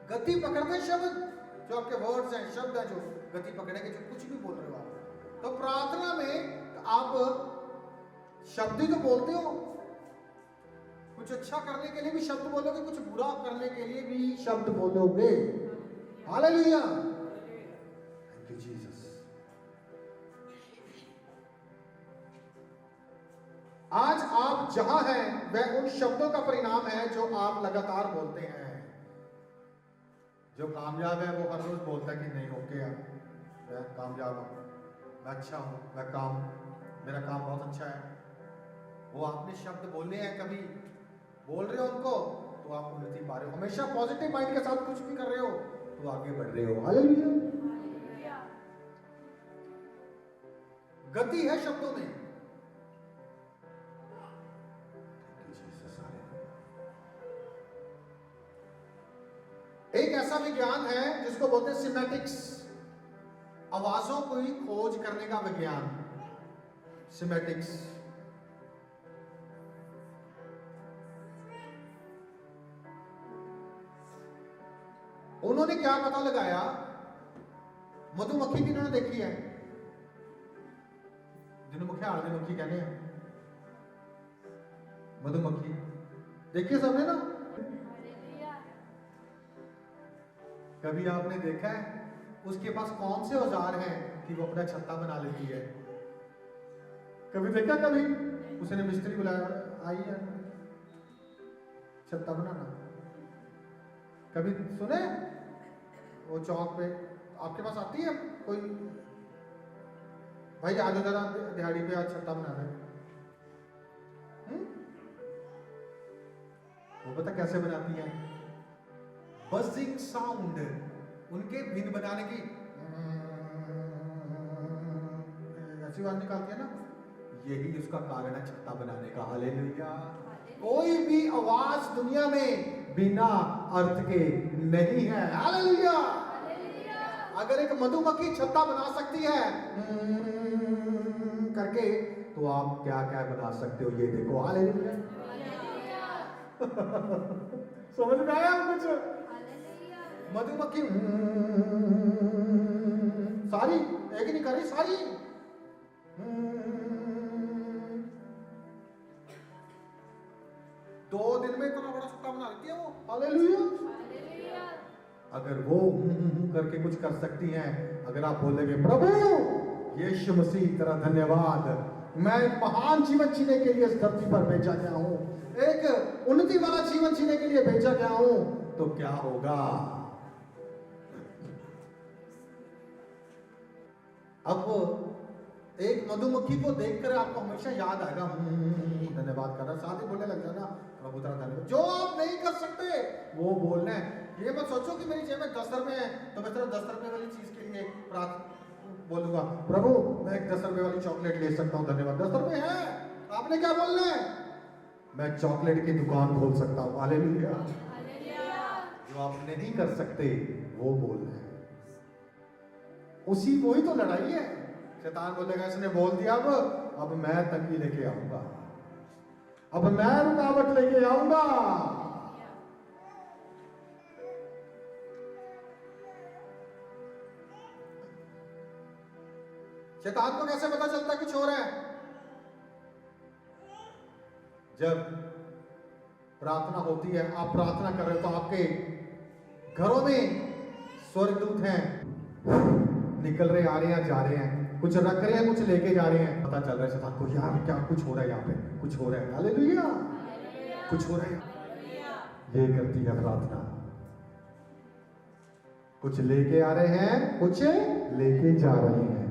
गति पकड़ते शब्द जो आपके वर्ड्स हैं, शब्द हैं जो गति पकड़ेंगे, जो कुछ भी बोल रहे हो आप। तो प्रार्थना में आप शब्द ही तो बोलते हो, कुछ अच्छा करने के लिए भी शब्द बोलोगे, कुछ बुरा करने के लिए भी शब्द बोलोगे। Hallelujah, thank you Jesus. आज आप जहां हैं वह उन शब्दों का परिणाम है जो आप लगातार बोलते हैं। जो कामयाब है वो हर रोज बोलता है कि नहीं ओके यार, मैं कामयाब हूं, मैं अच्छा हूं, मेरा काम बहुत अच्छा है। वो आपने शब्द बोलने हैं, कभी बोल रहे हो उनको तो आप उन्नति पा रहे हो। हमेशा पॉजिटिव माइंड के साथ कुछ भी कर रहे हो तो आगे बढ़ रहे हो। हालेलुया। गति है शब्दों में। एक ऐसा विज्ञान है जिसको बोलते हैं सिमेटिक्स, आवाजों को ही खोज करने का विज्ञान, सिमेटिक्स। उन्होंने क्या पता लगाया, मधुमक्खी की उन्होंने देखी है, जिन्होंने मधुमक्खी कहने हैं, मधुमक्खी देखिए सबने ना। कभी आपने देखा है उसके पास कौन से औजार हैं कि वो अपना छत्ता बना लेती है? कभी देखा? कभी उसने मिस्त्री बुलाया, आइए छत्ता बनाना। कभी सुने वो चौक पे आपके पास आती है कोई, भाई आज जरा दिहाड़ी पे आज छत्ता बना रहे, वो पता कैसे बनाती है? बजिंग साउंड, उनके बिन बनाने की ऐसी आवाज निकालती है ना, यही उसका कारण है छत्ता बनाने का। हालेलुया। कोई भी आवाज दुनिया में बिना अर्थ के नहीं है। हालेलुया। अगर एक मधुमक्खी छत्ता बना सकती है करके, तो आप क्या क्या बना सकते हो ये देखो। हालेलुया। समझ में आया कुछ? मधुमक्खी सारी एक नहीं कर रही, सारी दो दिन में इतना बड़ा छत्ता बना लेती है वो। हालेलुया। अगर वो करके कुछ कर सकती हैं, अगर आप बोलेंगे प्रभु यीशु मसीह तेरा धन्यवाद, मैं एक महान जीवन जीने के लिए इस धरती पर भेजा गया हूं, एक उन्नति वाला जीवन जीने के लिए भेजा गया हूं, तो क्या होगा? अब एक मधुमक्खी को देखकर आपको हमेशा याद आएगा, धन्यवाद कर रहा, साथ ही बोलने लग जाना प्रभु तेरा धन्यवाद। जो आप नहीं कर सकते वो बोलना है। ये मत सोचो कि मेरी जेब में 10 रुपए है तो मैं सिर्फ 10 रुपए वाली चीज के लिए बोलूंगा, प्रभु मैं एक 10 रुपए वाली चॉकलेट ले सकता हूँ, धन्यवाद। 10 रुपए है, आपने क्या बोलना है? मैं चॉकलेट की दुकान खोल सकता हूँ। हालेलुया। जो आप नहीं कर सकते वो बोलना है। उसी वही तो लड़ाई है। शैतान बोलेगा इसने बोल दिया, अब मैं तंगी लेके आऊंगा, अब मैं रुकावट लेके आऊंगा। शैतान को कैसे पता चलता है कुछ हो रहा है? जब प्रार्थना होती है, आप प्रार्थना कर रहे हो तो आपके घरों में स्वर्गदूत हैं, निकल रहे, आ रहे हैं, जा रहे हैं, कुछ रख रहे हैं, कुछ लेके जा रहे हैं। पता चल रहा है शैतान को, यार क्या कुछ हो रहा है, यहाँ पे कुछ हो रहा है। हालेलुया, कुछ हो रहा है। ये करती है प्रार्थना, कुछ लेके आ रहे हैं, कुछ लेके जा रहे हैं।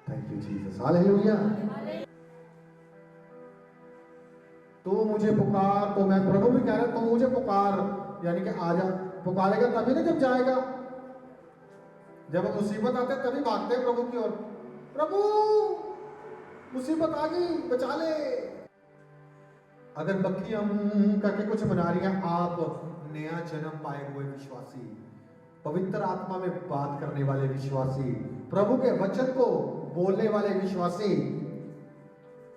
Thank you Jesus. हालेलुया। तो मुझे पुकार, तो मैं प्रभु भी कह रहा तो मुझे पुकार, यानी कि आजा, पुकारेगा तभी ना जब जाएगा। जब मुसीबत आते तभी भागते हैं प्रभु की ओर, प्रभु मुसीबत आ गई बचा ले। अगर बक्की हम करके कुछ बना रही हैं, आप नया जन्म पाए हुए विश्वासी, पवित्र आत्मा में बात करने वाले विश्वासी, प्रभु के वचन को बोलने वाले विश्वासी,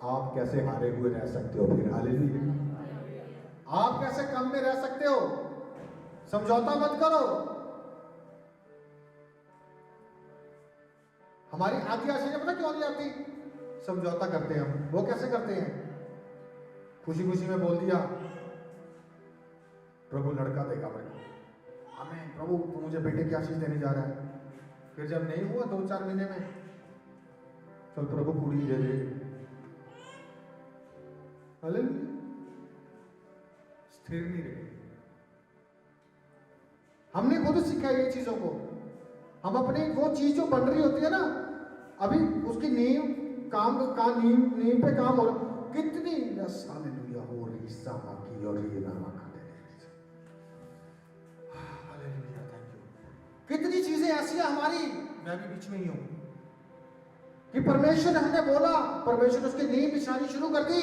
आप कैसे हारे हुए रह सकते हो फिर? हालेलुया। आप कैसे कम में रह सकते हो? समझौता मत करो। हमारी आधी आशीष पता क्यों नहीं आती? समझौता करते हैं हम। वो कैसे करते हैं? खुशी खुशी में बोल दिया, प्रभु लड़का देगा मेरे को, आमीन, प्रभु तू मुझे बेटे की आशीष देने जा रहा है। फिर जब नहीं हुआ 2-4 महीने में, चल प्रभु कुड़ी दे दे। हालेलुया। स्थिर नहीं रहे। हमने खुद सीखा ये चीजों को। हम अपनी वो चीज जो बन रही होती है ना, अभी उसकी नींव नींव पे काम हो रहा, कितनी हालेलुया हो रही सामा की और ये नामा का दे। Hallelujah, thank you. कितनी चीजें ऐसी हैं हमारी, मैं भी बीच में ही हूं, कि परमेश्वर हमने बोला, परमेश्वर उसकी नींव बिछानी शुरू कर दी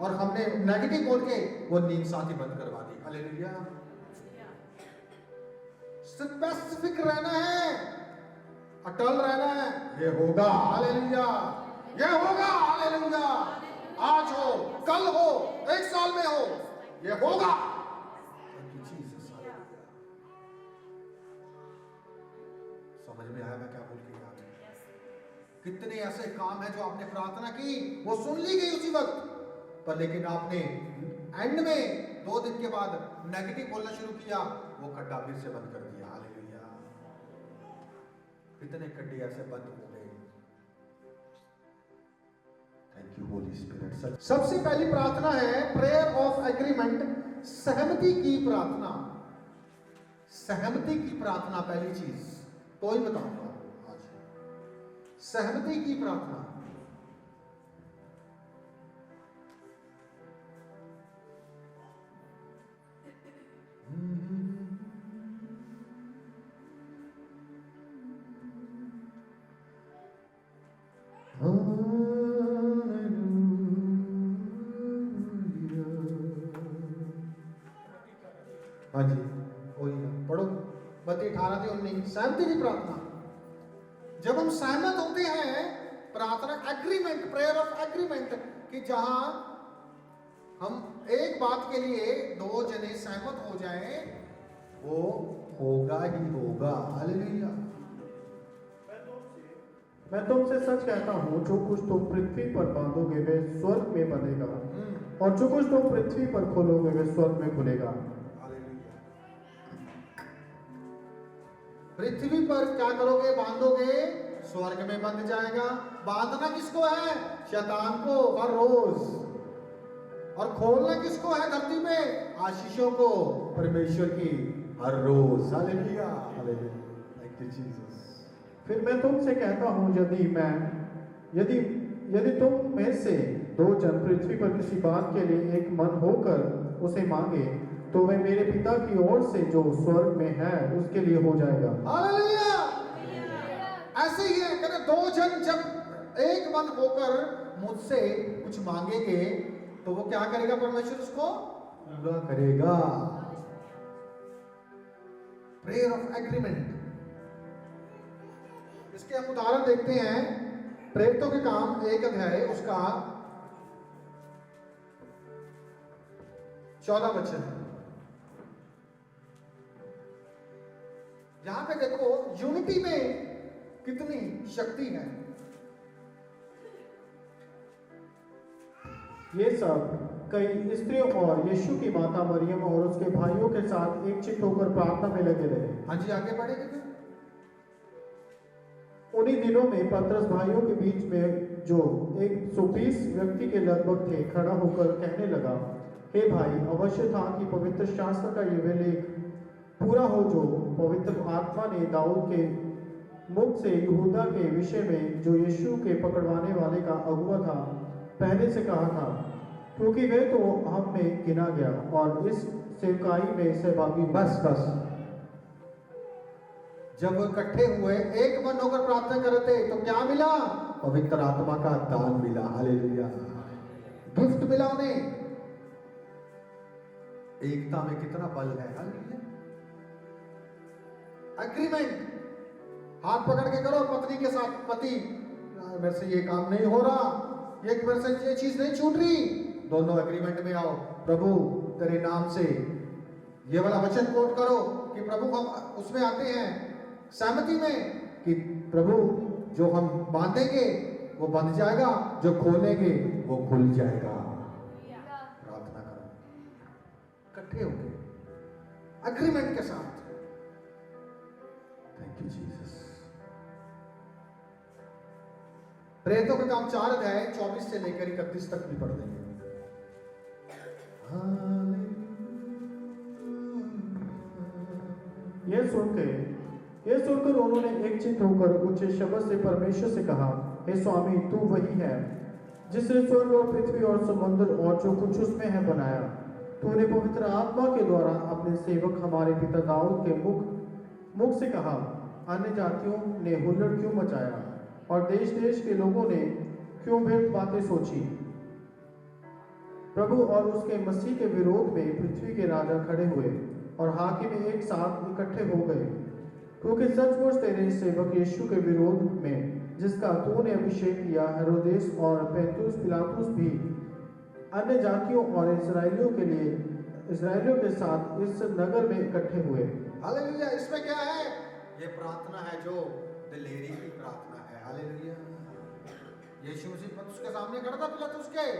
और हमने नेगेटिव बोल के वो नींद साथ ही बंद करवा दी। हालेलुया। स्पेसिफिक रहना है, अटल रहना है। ये होगा, हालेलुया, ये होगा, हालेलुया। आज हो, कल हो, 1 साल में हो, ये होगा। समझ में आया मैं क्या बोल के आ रहा? कितने ऐसे काम है जो आपने प्रार्थना की, वो सुन ली गई उसी वक्त पर, लेकिन आपने एंड में 2 दिन के बाद नेगेटिव बोलना शुरू किया, वो खड्डा फिर से बंद कर दिया। हालेलुया। कितने खड्डे ऐसे बंद हो गए। Thank you Holi spirit. सबसे पहली प्रार्थना है प्रेयर ऑफ एग्रीमेंट, सहमति की प्रार्थना। सहमति की प्रार्थना पहली चीज तो ही बताऊंगा आज। सहमति की प्रार्थना। हाँ जी, वही है, पढ़ो। मत्ती 18-19। सहमति की प्रार्थना। जब हम सहमत होते हैं, प्रार्थना एग्रीमेंट, प्रेयर ऑफ एग्रीमेंट, कि जहां हम एक बात के लिए 2 जने सहमत हो जाएं, वो होगा ही होगा। हालेलुया। मैं तुमसे सच कहता हूँ, जो कुछ तुम पृथ्वी पर बांधोगे वे स्वर्ग में बंधेगा, और जो कुछ तुम पृथ्वी पर खोलोगे वे स्वर्ग में खुलेगा। पृथ्वी पर क्या करोगे? बांधोगे, स्वर्ग में बंध जाएगा। बांधना किसको है? शैतान को हर रोज। और खोलना किसको है? धरती में आशीषों को, परमेश्वर की हर रोज। Hallelujah, hallelujah, thank you Jesus. फिर मैं तुमसे कहता हूँ, यदि तुम में से 2 जन पृथ्वी पर किसी बात के लिए एक मन होकर उसे मांगे, तो वह मेरे पिता की ओर से जो स्वर्ग में है उसके लिए हो जाएगा। हालेलुया। ऐसे ही है, कहते 2 जन जब एक मन होकर मुझसे कुछ मांगेंगे, तो वो क्या करेगा? परमेश्वर उसको पूरा करेगा। Prayer of agreement. इसके हम उदाहरण देखते हैं, प्रेरितों के काम 1 अध्याय उसका 14 वचन। यहां पे देखो यूनिटी में कितनी शक्ति है। ये सब कई स्त्रियों और यीशु की माता मरियम और उसके भाइयों के साथ एक चित्त होकर प्रार्थना में लगे रहे। हाँ जी, आगे बढ़ेंगे फिर। उन्हीं दिनों में पतरस भाइयों के बीच में, जो 120 व्यक्ति के लगभग थे, खड़ा होकर कहने लगा, हे भाई, अवश्य था कि पवित्र शास्त्र का ये लेख पूरा हो जो पवित्र आत्मा ने दाऊद के मुख से यहूदा के विषय में, जो यीशु के पकड़वाने वाले का अगुआ था, पहले से कहा था, क्योंकि वे तो हम में गिना गया और इस सेवकाई में सहभागी। बस जब इकट्ठे हुए, एक मन होकर प्रार्थना कर रहे थे, तो क्या मिला? पवित्र आत्मा का दान मिला। हालेलुया, गिफ्ट मिला उन्हें। एकता में कितना बल है। हालेलुया। एग्रीमेंट, हाथ पकड़ के करो पत्नी के साथ। पति, यार मेरे से ये काम नहीं हो रहा, ये मेरे से ये चीज नहीं छूट रही, दोनों एग्रीमेंट में आओ। प्रभु तेरे नाम से ये वाला वचन कोट करो कि प्रभु हम उसमें आते हैं सहमति में कि प्रभु जो हम बांधेंगे वो बंध जाएगा, जो खोलेंगे वो खुल जाएगा। प्रार्थना करो इकट्ठे होके एग्रीमेंट के साथ। Thank you Jesus. प्रेरितों का काम 4 अध्याय 24 से लेकर 31 तक भी पढ़ देंगे। यह सुनकर उन्होंने एक चित्त होकर ऊंचे शब्द से परमेश्वर से कहा, हे स्वामी, तू वही है जिसने स्वर्ग और पृथ्वी और समुद्र और जो कुछ उसमें है बनाया। तूने पवित्र आत्मा के द्वारा अपने सेवक हमारे पिता दाऊद के मुख से कहा, अन्य जातियों ने हुल्लड़ क्यों मचाया और देश देश के लोगों ने क्यों व्यर्थ बातें सोची। प्रभु और उसके मसीह के विरोध में पृथ्वी के राजा खड़े हुए और हाकिम एक साथ इकट्ठे हो गए, क्योंकि सचमुच तेरे सेवक यीशु के विरोध में जिसका तूने अभिषेक किया, हेरोदेस और पेंतुस पिलातुस भी अन्य जातियों और इस्राएलियों के साथ इस नगर में इकट्ठे हुए। हालेलुया। इसमें क्या है? ये प्रार्थना है जो दिलेरी की प्रार्थना है। हालेलुया। यीशु मसीह उसके सामने खड़ा था पिलातुस के,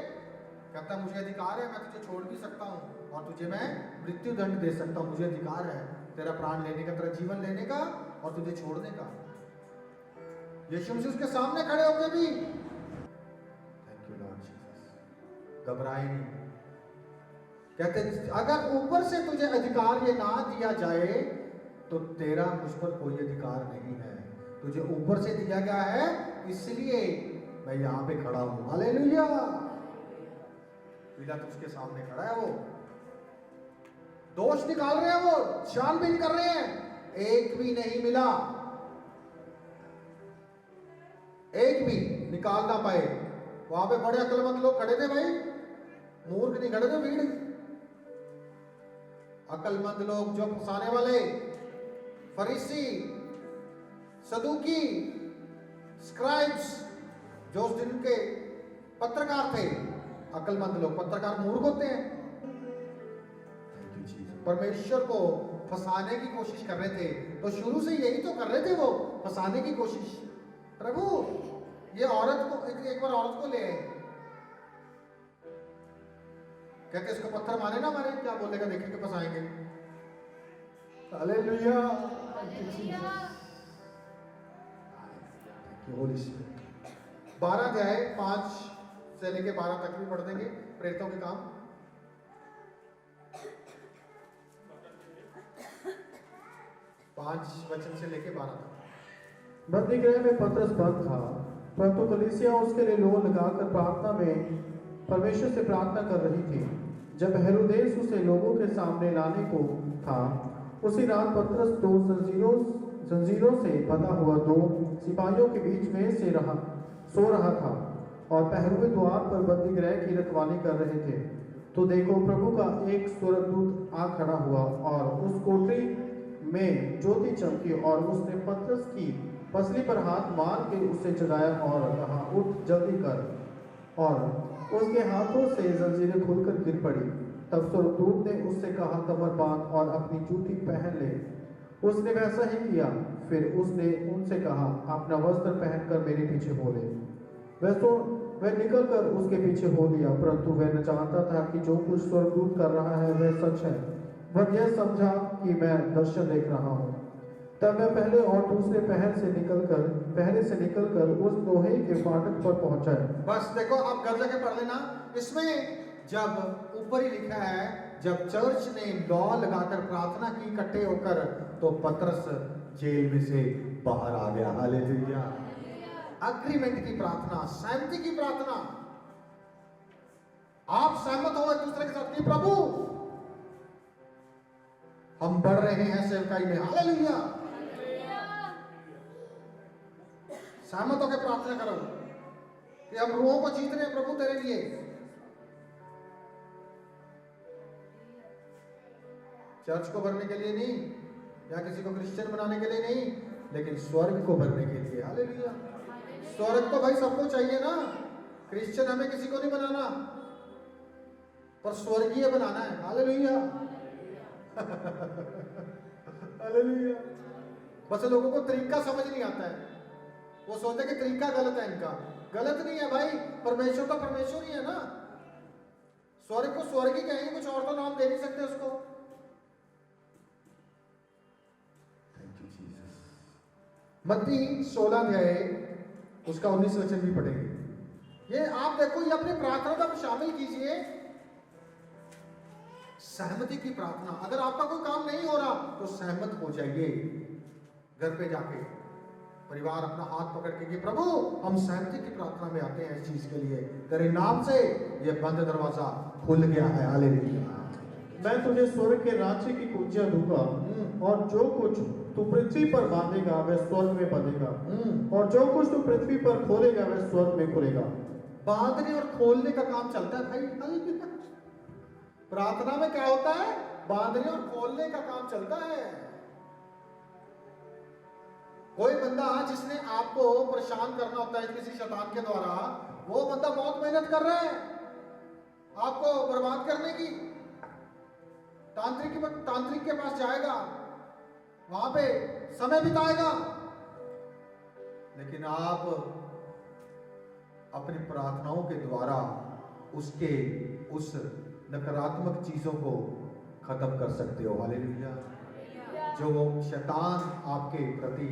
कहता मुझे अधिकार है, मैं तुझे छोड़ भी सकता हूँ और तुझे मैं मृत्यु दंड दे सकता हूँ। मुझे अधिकार है तेरा प्राण लेने का, तेरा जीवन लेने का और तुझे छोड़ने का। यीशु मसीह उसके सामने खड़े होकर भी, थैंक यू लॉर्ड जीसस, घबराए नहीं। कहते अगर ऊपर से तुझे अधिकार ये ना दिया जाए तो तेरा मुझ पर कोई अधिकार नहीं है। तुझे ऊपर से दिया गया है, इसलिए मैं यहां पे खड़ा हूं। हालेलुया। पिलातुस उसके सामने खड़ा है, वो दोष निकाल रहे हैं, वो छानबीन कर रहे हैं, एक भी नहीं मिला, एक भी निकाल ना पाए। वहां पे बड़े अक्लमंद लोग खड़े थे भाई, मूर्ख नहीं खड़े थे, भीड़ अक्लमंद लोग जो फंसाने वाले, फरीसी, सदूकी, स्क्राइब्स, जो उस दिन के पत्रकार थे। अक्लमंद लोग, पत्रकार मूर्ख होते हैं। परमेश्वर को फंसाने की कोशिश कर रहे थे, तो शुरू से यही तो कर रहे थे वो, फंसाने की कोशिश। प्रभु ये औरत को एक बार औरत को ले आए, कहते इसको पत्थर मारे ना मारे, क्या बोलेगा देखेंगे, फंसाएंगे। हालेलुया। 12 अध्याय 5 से लेके 12 तक भी पढ़ देंगे, प्रेरितों के काम। पांच वचन से लेके 12 तक। बंदीगृह में पतरस बंद था, परंतु कलीसिया उसके लिए लोन लगाकर प्रार्थना में परमेश्वर से प्रार्थना कर रही थी। जब हेरोदेस उसे लोगों के सामने लाने को था, उसी रात पतरस 2 जंजीरों से बंधा हुआ 2 सिपाहियों के बीच में से सो रहा था और पहरुए द्वार पर बंदीगृह की रखवाली कर रहे थे। तो देखो, प्रभु का एक स्वर्गदूत आ खड़ा हुआ और उस कोठरी में ज्योति चमकी और उसने पतरस की पसली पर हाथ मार के उसे जगाया और कहा, उठ जल्दी कर। और उसके हाथों से जंजीरें खुलकर गिर पड़ी। तब स्वर्गदूत ने उससे कहा, कमर बांध और अपनी जूती पहन ले। उसने वैसा ही किया। फिर उसने उनसे कहा, अपना वस्त्र पहनकर मेरे पीछे हो ले। वह निकल कर उसके पीछे हो लिया, परंतु वह न जानता था कि जो कुछ स्वर्गदूत कर रहा है वह सच है। वह यह समझा कि मैं दर्शन देख रहा हूँ। तब मैं पहले और दूसरे पहरे से निकलकर उस लोहे के फाटक पर पहुंचा। बस देखो, आप घर जाके पढ़ लेना। इसमें जब ऊपर ही लिखा है, जब चर्च ने लॉ लगाकर प्रार्थना की इकट्ठे होकर, तो पतरस जेल में से बाहर आ गया। हालेलुया। अग्रीमेंट की प्रार्थना, सहमति की प्रार्थना। आप सहमत हो एक दूसरे के साथ कि प्रभु हम बढ़ रहे हैं सेवकाई में। हालेलुया। सहमत होकर प्रार्थना करो कि हम रूहों को जीत रहे हैं प्रभु तेरे लिए। चर्च को भरने के लिए नहीं, या किसी को क्रिश्चियन बनाने के लिए नहीं, लेकिन स्वर्ग को भरने के लिए। हालेलुया। स्वर्ग तो भाई सबको चाहिए ना, क्रिश्चियन हमें किसी को नहीं बनाना, पर स्वर्गीय बनाना है। हालेलुया। हालेलुया। बस लोगों को तरीका समझ नहीं आता है, वो सोचते हैं कि तरीका गलत है इनका। गलत नहीं है भाई, परमेश्वर तो परमेश्वर ही है ना। स्वर्ग को स्वर्ग ही कहेंगे, कुछ और तो नाम दे नहीं सकते उसको। Thank you Jesus. मत्ती 16 अध्याय उसका 19 वचन भी पढ़ेंगे। ये आप देखो, ये अपनी प्रार्थना में शामिल कीजिए सहमति की प्रार्थना। अगर आपका कोई काम नहीं हो रहा तो सहमत हो जाइए। घर पे जाके परिवार अपना हाथ पकड़ के कि प्रभु हम सहमति की प्रार्थना में आते हैं इस चीज के लिए, तेरे नाम से ये बंद दरवाजा खुल गया है। हालेलुया। मैं तुझे स्वर्ग के राज्य की कुंजियां दूंगा, और जो कुछ तू पृथ्वी पर बांधेगा वह स्वर्ग में बंधेगा, और जो कुछ तू पृथ्वी पर खोलेगा वह स्वर्ग में खुलेगा। बांधने और खोलने का काम चलता है भाई। हालेलुया। प्रार्थना में क्या होता है? बांधने और खोलने का काम चलता है। कोई बंदा जिसने आपको परेशान करना होता है किसी शैतान के द्वारा, वो बंदा बहुत मेहनत कर रहा है आपको बर्बाद करने की। तांत्रिक के पास जाएगा, वहां पे समय बिताएगा, लेकिन आप अपनी प्रार्थनाओं के द्वारा उसके उस नकारात्मक चीजों को खत्म कर सकते हो। हालेलुया। जो शैतान आपके प्रति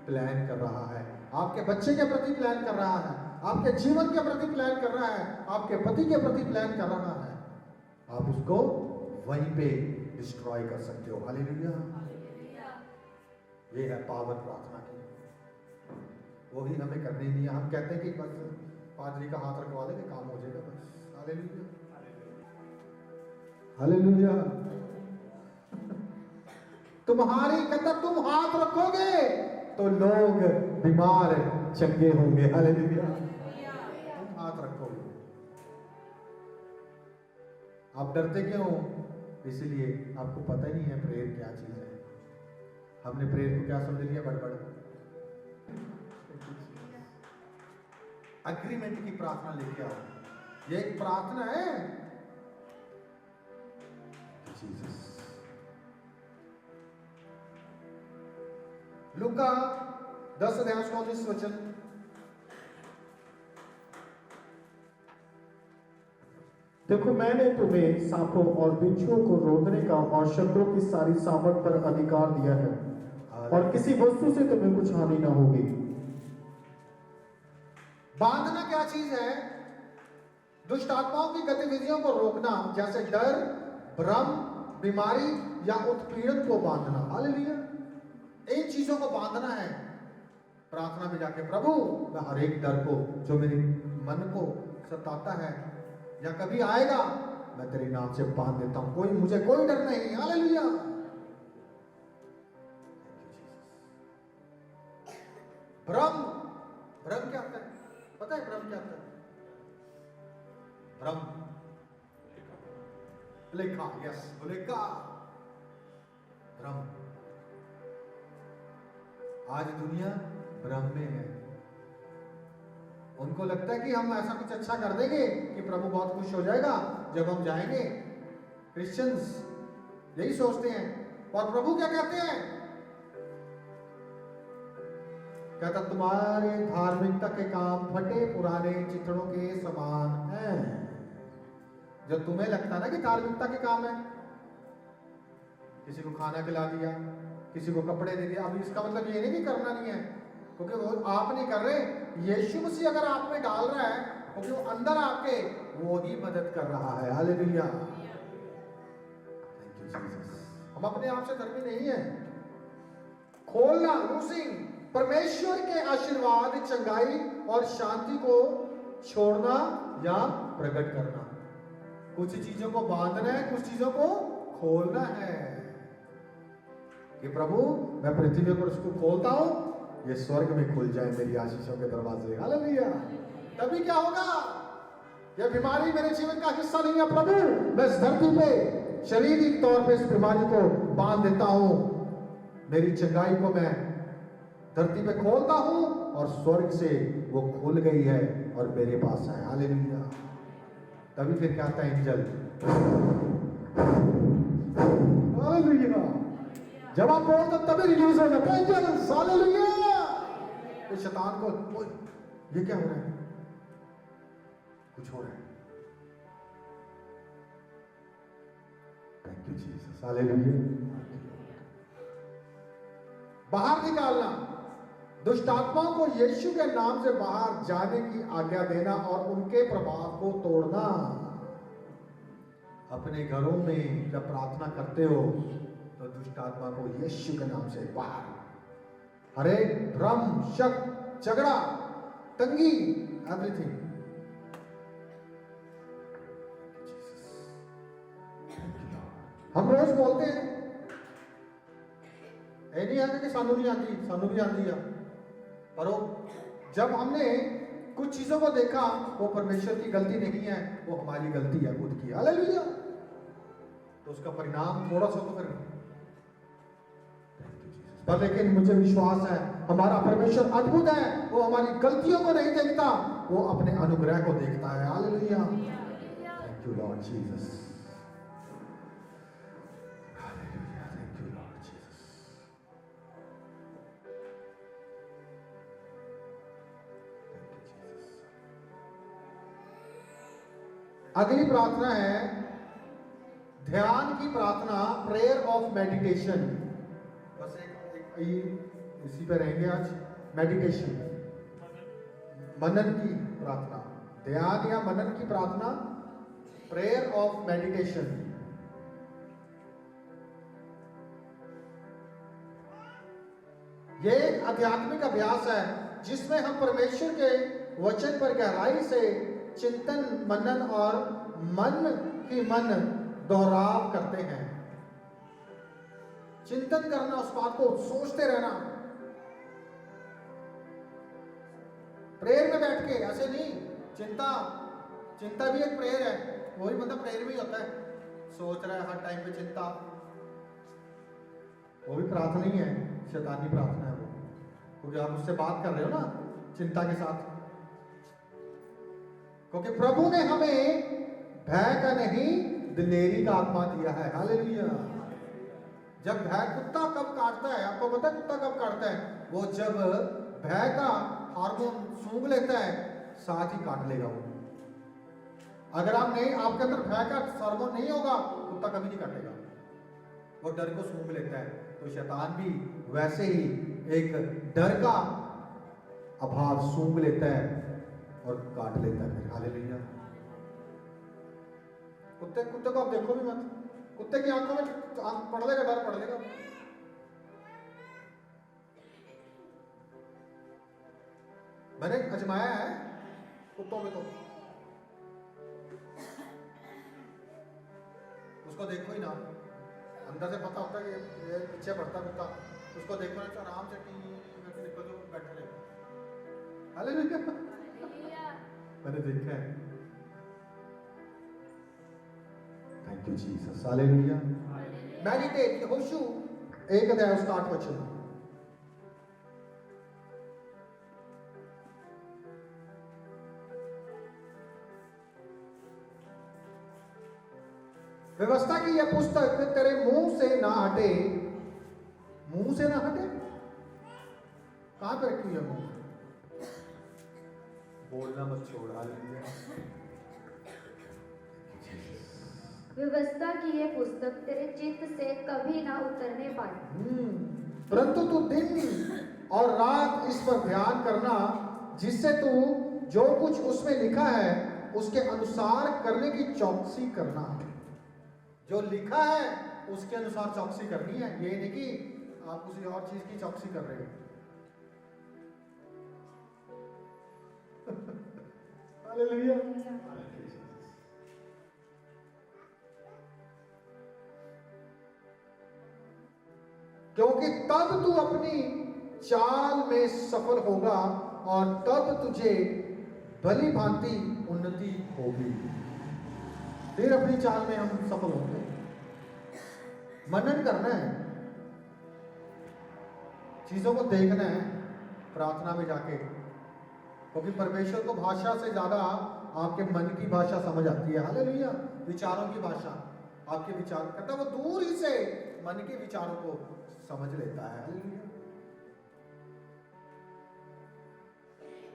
प्लान कर रहा है, आपके बच्चे के प्रति प्लान कर रहा है, आपके जीवन के प्रति प्लान कर रहा है, आपके पति के प्रति प्लान कर रहा है, आप उसको वहीं पे डिस्ट्रॉय कर सकते हो। हालेलुया। ये है पावन प्रार्थना की, वो ही हमें करनी नहीं है। हम कहते हैं कि बस पादरी का हाथ रखवा देंगे काम हो जाएगा बस। हालेलुया। हालेलुया। तुम्हारी कहता तुम हाथ रखोगे तो लोग बीमार चंगे होंगे। हालेलुया। तुम हाथ रखोगे। आप डरते क्यों? इसलिए आपको पता ही नहीं है प्रेयर क्या चीज है। हमने प्रेयर को क्या समझ लिया? बड़बड़। अग्रीमेंट की प्रार्थना लेके आओ। ये एक प्रार्थना है। जीसस। लूका 10 अध्याय 19 वचन। देखो मैंने तुम्हें सांपों और बिच्छुओं को रोकने का और शत्रुओं की सारी सामर्थ पर अधिकार दिया है, और किसी वस्तु से तुम्हें कुछ हानि ना होगी। बांधना क्या चीज है? दुष्ट आत्माओं की गतिविधियों को रोकना, जैसे डर, भ्रम, बीमारी या उत्पीड़न को बांधना। हालेलुया। इन चीजों को बांधना है। प्रार्थना में जाके प्रभु मैं हर एक डर को जो मेरे मन को सताता है या कभी आएगा, मैं तेरे नाम से बांध देता हूं। मुझे कोई डर नहीं। हालेलुया। भ्रम क्या होता है? पता है भ्रम क्या होता है? भ्रम भुलेखा। यस, भुलेखा। भ्रम। आज दुनिया भ्रम में है। उनको लगता है कि हम ऐसा कुछ अच्छा कर देंगे कि प्रभु बहुत खुश हो जाएगा जब हम जाएंगे। क्रिश्चियंस यही सोचते हैं। और प्रभु क्या कहते हैं? कहता तुम्हारे धार्मिकता के काम फटे पुराने चित्रों के समान हैं। जो तुम्हें लगता है ना कि धार्मिकता के काम है, किसी को खाना खिला दिया, किसी को कपड़े दे दिया, अब इसका मतलब ये नहीं कि करना नहीं है, क्योंकि वो आप नहीं कर रहे। यीशु मसीह अगर आप में डाल रहा है, क्योंकि वो अंदर आपके वो ही मदद कर रहा है। हालेलुया। Thank you Jesus. हम अपने आप से धर्मी नहीं है। खोलना, लूजिंग, परमेश्वर के आशीर्वाद, चंगाई और शांति को छोड़ना या प्रकट करना। कुछ चीजों को बांधना है, कुछ चीजों को खोलना है कि प्रभु मैं पृथ्वी पर उसको खोलता हूं, ये स्वर्ग में खुल जाए मेरी आशीषों के दरवाजे। हालेलुया। तभी क्या होगा? ये बीमारी मेरे जीवन का हिस्सा नहीं है प्रभु। मैं इस धरती पे शारीरिक तौर पे इस बीमारी को बांध देता हूं, मेरी चंगाई को मैं धरती पे खोलता हूं और स्वर्ग से वो खुल गई है और मेरे पास है। हालेलुया। तभी फिर क्या आता है एंजल, हालेलुया, जब आप बोलते तभी रिलीज हो जाता है एंजल। हालेलुया। तो शैतान को ओए, ये क्या हो रहा है, कुछ हो रहा है। Thank you Jesus. हालेलुया। बाहर निकालना, दुष्ट आत्माओं को यीशु के नाम से बाहर जाने की आज्ञा देना और उनके प्रभाव को तोड़ना। अपने घरों में जब प्रार्थना करते हो तो दुष्ट आत्मा को यीशु के नाम से बाहर, हरे भ्रम, शक, झगड़ा, तंगी, एवरीथिंग। हम रोज बोलते हैं, ये नहीं है कि सानू नहीं आती, सानू भी आती है, पर वो जब हमने कुछ चीजों को देखा, वो परमेश्वर की गलती नहीं है, वो हमारी गलती है खुद की। हालेलुया। तो उसका परिणाम थोड़ा सा तो फिर, पर लेकिन मुझे विश्वास है हमारा परमेश्वर अद्भुत है, वो हमारी गलतियों को नहीं देखता, वो अपने अनुग्रह को देखता है। Hallelujah. Thank you Lord Jesus. Hallelujah. Thank you Lord Jesus. अगली प्रार्थना है ध्यान की प्रार्थना, प्रेयर ऑफ मेडिटेशन। बस एक इसी पे रहेंगे आज, मेडिटेशन, मनन की प्रार्थना, ध्यान या मनन की प्रार्थना, प्रेयर ऑफ मेडिटेशन। यह एक आध्यात्मिक अभ्यास है जिसमें हम परमेश्वर के वचन पर गहराई से चिंतन, मनन और मन दोहराव करते हैं। चिंतन करना, उस बात को सोचते रहना, प्रेयर में बैठ के, ऐसे नहीं। चिंता भी एक प्रेयर है, वही बंदा प्रेयर में ही होता है, सोच रहा है हर टाइम पे चिंता, वो भी प्रार्थना ही है, शैतानी प्रार्थना है वो, क्योंकि आप उससे बात कर रहे हो ना चिंता के साथ। क्योंकि प्रभु ने हमें भय का नहीं, दिलेरी का आत्मा दिया है। हालेलुया। जब भय, कुत्ता कब काटता है, आपको पता है कुत्ता कब काटता है? वो जब भय का हार्मोन सूंघ लेता है, साथ ही काट लेगा वो। अगर आपके अंदर भय का हार्मोन नहीं होगा, कुत्ता कभी नहीं काटेगा, वो डर को सूंघ लेता है। तो शैतान भी वैसे ही एक डर का अभाव सूंघ लेता है और काट लेता है। हालेलुया। कुत्ते को आप देखो भी मत, कुत्ते की आंखों में पड़ लेगा, डर पड़ लेगा। मैंने अजमाया है कुत्तों में, तो उसको देखो ही ना, अंदर से पता होता है कि ये पीछे बढ़ता कुत्ता, उसको देखो ना तो आराम से निकल जो बैठ लेगा। हालेलुया। मैंने देखा है। Thank you Jesus. Hallelujah. Meditate, होशू 1 अध्याय उसका 8 वचन। व्यवस्था की यह पुस्तक तेरे मुंह से ना हटे। मुंह से ना हटे, कहां पे रखी है मुंह? बोलना मत छोड़। हालेलुया। व्यवस्था की यह पुस्तक तेरे चित्त से कभी ना उतरने पाए, परंतु तू दिन और रात इस पर ध्यान करना, जिससे तू जो कुछ उसमें लिखा है उसके अनुसार करने की चौकसी करना। जो लिखा है उसके अनुसार चौकसी करनी है, ये नहीं कि आप किसी और चीज की चौकसी कर रहे हो। हालेलुया। क्योंकि तब तू अपनी चाल में सफल होगा और तब तुझे भली भांति उन्नति होगी। फिर अपनी चाल में हम सफल होंगे। मनन करना है, चीजों को देखना है प्रार्थना में जाके, क्योंकि परमेश्वर को भाषा से ज्यादा आपके मन की भाषा समझ आती है। हालेलुया। विचारों की भाषा, आपके विचार करता है, वो दूर ही से मन के विचारों को समझ लेता है। हालेलुया।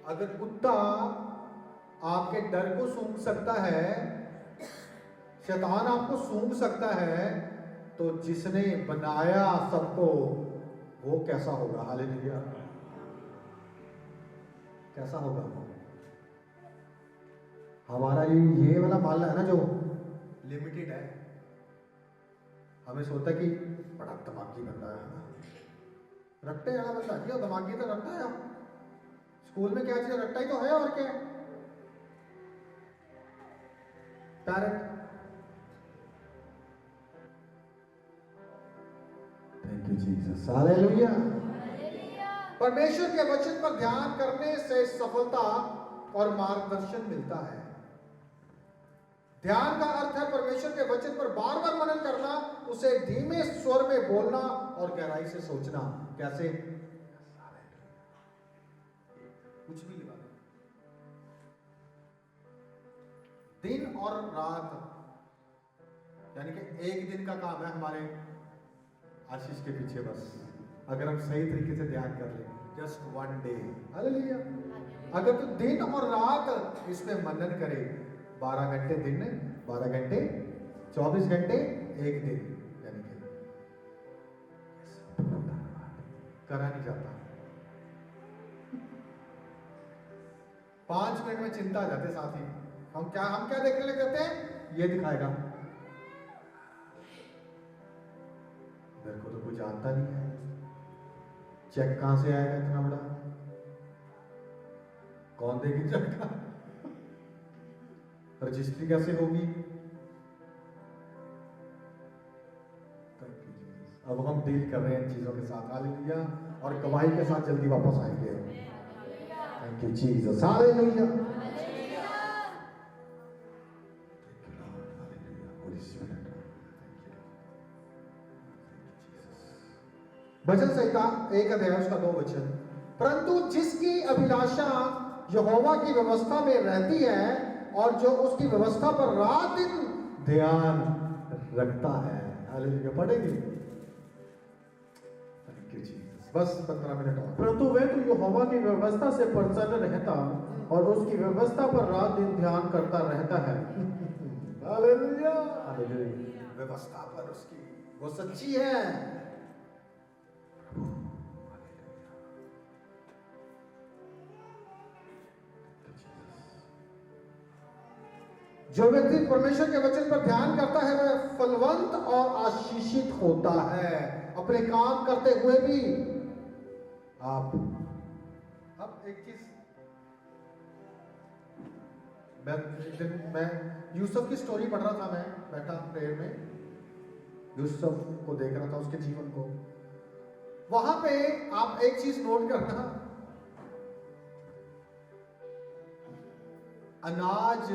अगर कुत्ता आपके डर को सूंघ सकता है, शैतान आपको सूंघ सकता है, तो जिसने बनाया सबको वो कैसा होगा? हालेलुया। कैसा होगा? हमारा ये वाला माल है ना जो लिमिटेड है, हमें सोचता है कि बड़ा दिमागी बंदा है, रट्टे वाला बंदा है, दिमागी तो रट्टा है। स्कूल में क्या चीज रट्टा ही तो है, और क्या? Parrot. Thank you Jesus. Hallelujah. परमेश्वर के वचन पर ध्यान करने से सफलता और मार्गदर्शन मिलता है। ध्यान का अर्थ है परमेश्वर के वचन पर बार बार मनन करना, उसे धीमे स्वर में बोलना और गहराई से सोचना। कैसे? कुछ भी लगा, दिन और रात, यानी कि एक दिन का काम है हमारे आशीष के पीछे, बस अगर हम सही तरीके से ध्यान कर ले, जस्ट वन डे। हालेलुया। अगर तो दिन और रात इस पे मनन करे, 12 घंटे दिन, 12 घंटे, 24 घंटे, एक दिन, यानी कि करा नहीं जाता। 5 मिनट में चिंता आ जाते साथी। हम क्या देखने लग जाते हैं? ये दिखाएगा, मेरे को तो कुछ जानता नहीं है, चेक कहां से आएगा इतना बड़ा, कौन देगी चेक का, रजिस्ट्री कैसे होगी। अब हम डील कर रहे हैं इन चीजों के साथ। हालेलुया। और गवाही के साथ जल्दी वापस आएंगे। Thank you Jesus. हालेलुया। भजन संहिता 1 अध्याय उसका 2 वचन। परंतु जिसकी अभिलाषा यहोवा की व्यवस्था में रहती है और जो उसकी व्यवस्था पर रात दिन ध्यान रखता है। हालेलुया। पढ़ेंगे। Thank you Jesus. बस 15 मिनट और। परंतु वह तो यहोवा की व्यवस्था से प्रसन्न रहता और उसकी व्यवस्था पर रात दिन ध्यान करता रहता है। हालेलुया। व्यवस्था पर उसकी, वो सच्ची है। जो व्यक्ति परमेश्वर के वचन पर ध्यान करता है वह फलवंत और आशीषित होता है, अपने काम करते हुए भी। आप अब एक चीज, मैं यूसुफ की स्टोरी पढ़ रहा था, मैं बैठा प्रेयर में, यूसुफ को देख रहा था, उसके जीवन को। वहां पे आप एक चीज नोट करना, अनाज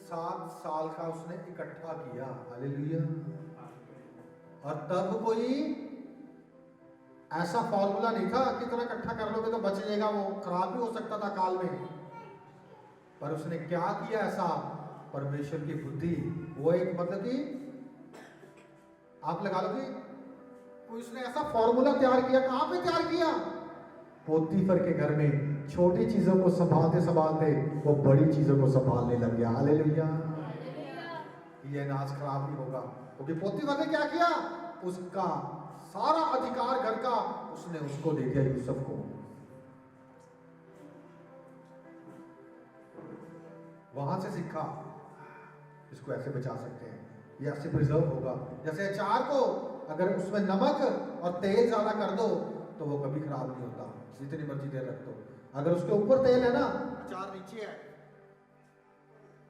7 साल का उसने इकट्ठा किया। हालेलुया। और तब कोई ऐसा फॉर्मूला नहीं था कि इतना इकट्ठा कर लोगे तो बच जाएगा, वो खराब भी हो सकता था काल में। पर उसने क्या किया ऐसा? परमेश्वर की बुद्धि, वो एक मतलब कि आप लगा लो कि उसने ऐसा फॉर्मूला तैयार किया। कहां पे तैयार किया? पोतीफर के घर में। छोटी चीजों को संभालते संभालते वो बड़ी चीजों को संभालने लग गया। हालेलुया। ये अनाज खराब नहीं होगा, क्योंकि पोतीफर ने क्या किया? उसका सारा अधिकार घर का उसने उसको दे दिया, यूसुफ को। वहां से सीखा इसको ऐसे बचा सकते हैं, ये ऐसे प्रिजर्व होगा। जैसे अचार को अगर उसमें नमक और तेल ज्यादा कर दो तो वो कभी खराब नहीं होता, जितनी मर्जी देर रख दो। अगर उसके ऊपर तेल है ना, अचार नीचे है,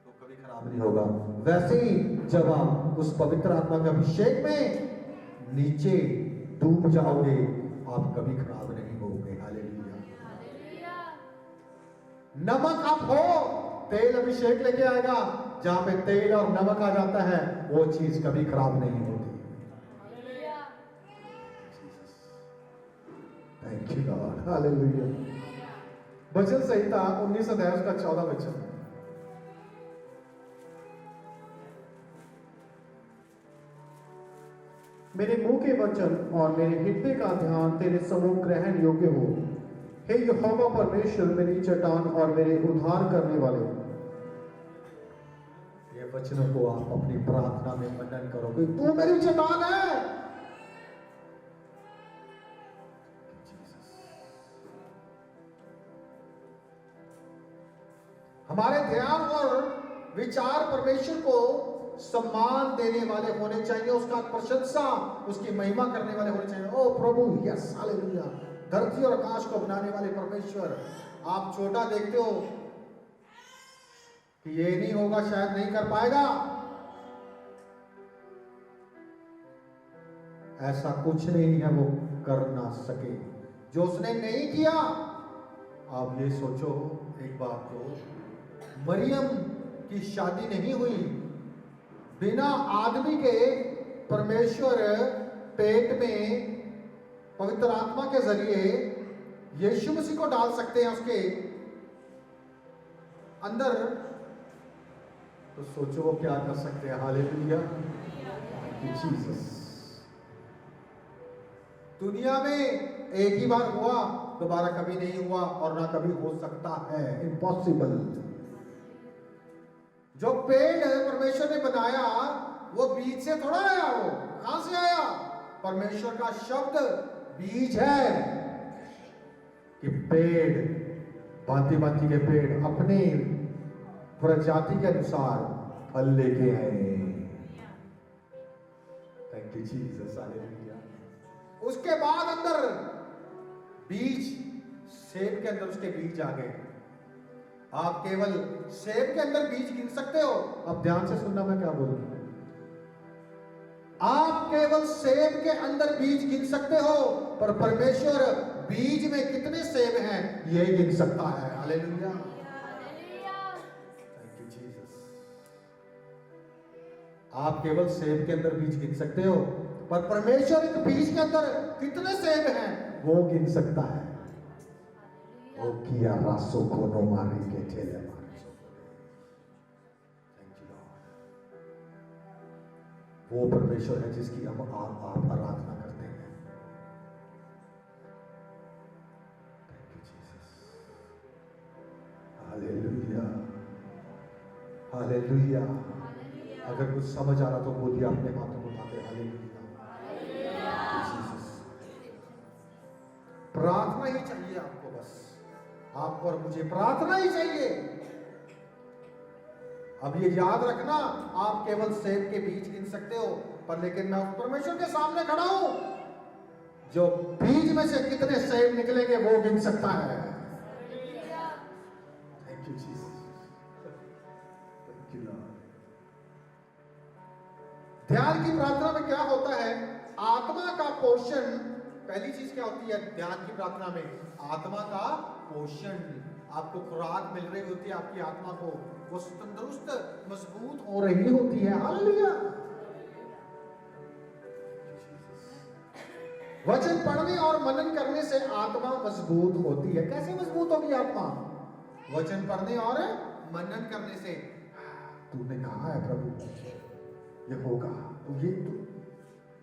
तो कभी खराब नहीं होगा। वैसे ही जब आप उस पवित्र आत्मा के अभिषेक में नीचे डूब जाओगे, आप कभी खराब नहीं होगे। हालेलुया। नमक आप हो, तेल अभिषेक लेके आएगा। जहां पे तेल और नमक आ जाता है वो चीज कभी खराब नहीं होती। Thank you God, hallelujah. भजन संहिता 19 अध्याय उसका 14 वचन। मेरे मुंह के वचन और मेरे हृदय का ध्यान तेरे सम्मुख ग्रहण योग्य हो, हे यहोवा परमेश्वर, मेरी चट्टान और मेरे उद्धार करने वाले। ये वचनों को आप अपनी प्रार्थना में मनन करोगे, तू मेरी चट्टान है। हमारे ध्यान और विचार परमेश्वर को सम्मान देने वाले होने चाहिए, उसका प्रशंसा, उसकी महिमा करने वाले होने चाहिए। ओ प्रभु, यस, हालेलुया। धरती और आकाश को बनाने वाले परमेश्वर, आप छोटा देखते हो कि ये नहीं होगा, शायद नहीं कर पाएगा, ऐसा कुछ नहीं है वो कर ना सके जो उसने नहीं किया। आप ये सोचो एक बात को, मरियम की शादी नहीं हुई बिना आदमी के। परमेश्वर पेट में पवित्र आत्मा के जरिए यीशु मसीह को डाल सकते हैं उसके अंदर, तो सोचो वो क्या कर सकते हैं। Hallelujah, Jesus. दुनिया में एक ही बार हुआ, दोबारा कभी नहीं हुआ और ना कभी हो सकता है, इम्पॉसिबल। जो पेड़ परमेश्वर ने बनाया वो बीज से थोड़ा आया, वो कहां से आया? परमेश्वर का शब्द बीज है कि पेड़, भांति भांति के पेड़ अपने प्रजाति के अनुसार फल लेके आए। Thank you Jesus, hallelujah. उसके बाद अंदर बीज, सेब के अंदर उसके बीज आ गए। आप केवल सेब के अंदर बीज गिन सकते हो। अब ध्यान से सुनना मैं क्या बोलूं। आप केवल सेब के अंदर बीज गिन सकते हो, पर परमेश्वर बीज में कितने सेब हैं ये गिन सकता है। Hallelujah, thank you Jesus. आप केवल सेब के अंदर बीज गिन सकते हो, पर परमेश्वर एक बीज के अंदर कितने सेब हैं वो गिन सकता है। ओ किया रासो को नो मारे के ठेले मारे। Thank you Lord. वो परमेश्वर है जिसकी हम आप आराधना करते हैं। Thank you Jesus, hallelujah, hallelujah. अगर कुछ समझ आ रहा तो बोलिए अपने हाथों को उठाते, हालेलुया। प्रार्थना ही चाहिए आपको, बस आपको और मुझे प्रार्थना ही चाहिए। अब ये याद रखना, आप केवल सेब के बीज गिन सकते हो, पर लेकिन मैं उस परमेश्वर के सामने खड़ा हूं जो बीज में से कितने सेब निकलेंगे वो गिन सकता है। Thank you Jesus, thank you Lord. ध्यान की प्रार्थना में क्या होता है? आत्मा का पोषण। पहली चीज क्या होती है ध्यान की प्रार्थना में? आत्मा का पोषण। आपको खुराक मिल रही होती है आपकी आत्मा को, वो तंदुरुस्त मजबूत हो रही होती है। हालेलुया। वचन पढ़ने और मनन करने से आत्मा मजबूत होती है। कैसे मजबूत होगी आत्मा? वचन पढ़ने और मनन करने से। तूने कहा है प्रभु ये होगा, तो ये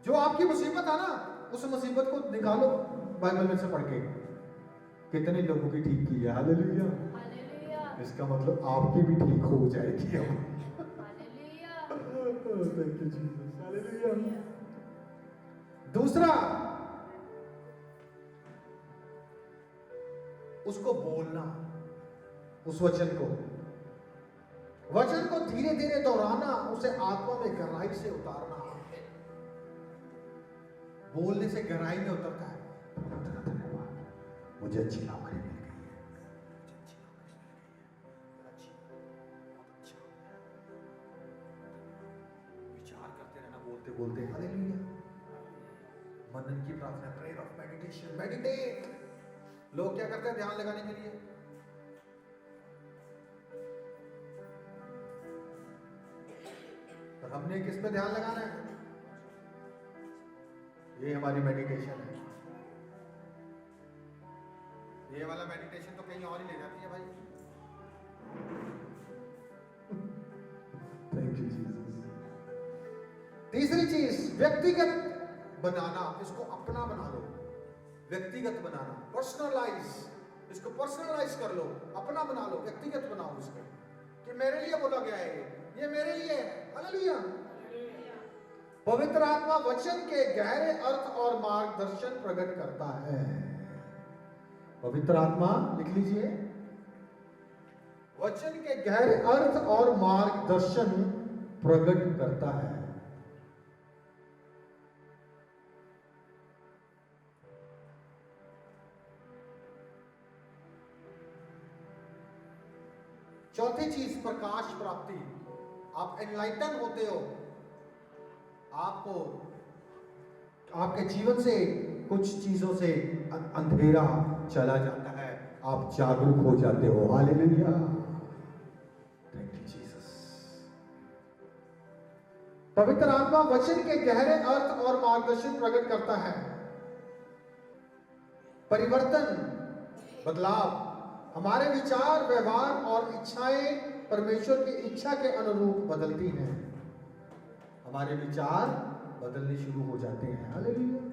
जो आपकी मुसीबत है ना, उस मुसीबत को निकालो बाइबल में से पढ़ के। कितने लोगों की ठीक की है। हालेलुया, इसका मतलब आपकी भी ठीक हो जाएगी। Thank you Jesus, hallelujah. दूसरा, उसको बोलना, उस वचन को धीरे धीरे दोहराना, उसे आत्मा में गहराई से उतारना। बोलने से गहराई में उतरता है। मुझे अच्छी नौकरी मिल गई है, विचार करते रहना, बोलते बोलते। हालेलुया। मनन की प्रार्थना, प्रेयर ऑफ मेडिटेशन, मेडिटेट। लोग क्या करते हैं ध्यान लगाने के लिए? पर हमने किस पे ध्यान लगाना है? ये हमारी मेडिटेशन है। ये वाला मेडिटेशन तो कहीं और ही ले जाती है भाई। Thank you Jesus. तीसरी चीज व्यक्तिगत बनाना, इसको अपना बना लो। व्यक्तिगत बनाना, पर्सनलाइज, इसको पर्सनलाइज कर लो, अपना बना लो, व्यक्तिगत बनाओ इसको कि मेरे लिए बोला गया है, ये मेरे लिए है। हालेलुया। पवित्र आत्मा वचन के गहरे अर्थ और मार्गदर्शन प्रकट करता है। पवित्र आत्मा लिख लीजिए, वचन के गहरे अर्थ और मार्गदर्शन प्रकट करता है। चौथी चीज प्रकाश प्राप्ति। आप एनलाइटन होते हो, आपको आपके जीवन से कुछ चीजों से अंधेरा चला जाता है, आप जागरूक हो जाते हो। Hallelujah, thank you Jesus. पवित्र आत्मा वचन के गहरे अर्थ और मार्गदर्शन प्रकट करता है। परिवर्तन, बदलाव, हमारे विचार, व्यवहार और इच्छाएं परमेश्वर की इच्छा के अनुरूप बदलती हैं। हमारे विचार बदलने शुरू हो जाते हैं। हालेलुया।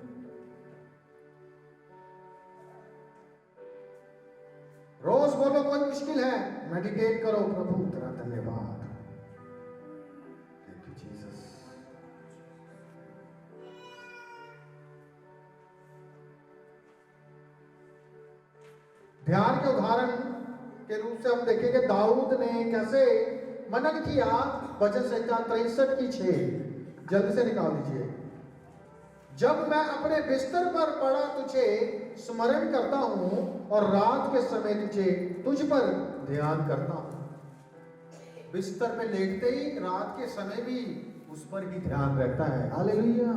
रोज बोलो कोई मुश्किल है, मेडिटेट करो, प्रभु तेरा धन्यवाद, थैंक यू जीसस। ध्यान के उदाहरण के रूप से हम देखेंगे दाऊद ने कैसे मनन किया। वचन संहिता 63 की 6 जल्दी से निकाल लीजिए। जब मैं अपने बिस्तर पर पड़ा तुझे स्मरण करता हूं और रात के समय तुझ पर ध्यान करता हूं। बिस्तर पे लेटते ही रात के समय भी उस पर ही ध्यान रहता है। हालेलुया।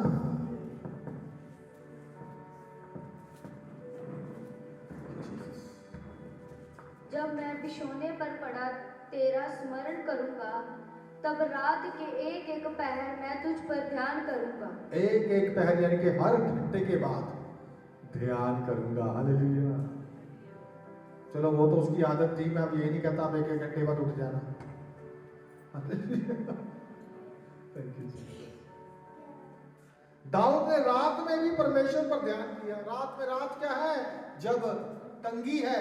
जब मैं बिछोने पर पड़ा तेरा स्मरण करूंगा, तब रात के एक एक पहर मैं तुझ पर ध्यान करूंगा। एक एक पहर यानी कि हर घंटे के बाद ध्यान करूंगा। हालेलुया। चलो वो तो उसकी आदत थी, मैं अब ये नहीं कहता आप एक एक घंटे बाद उठ जाना। Hallelujah, thank you. दाऊद ने रात में भी परमेश्वर पर ध्यान किया। रात में, रात क्या है, जब तंगी है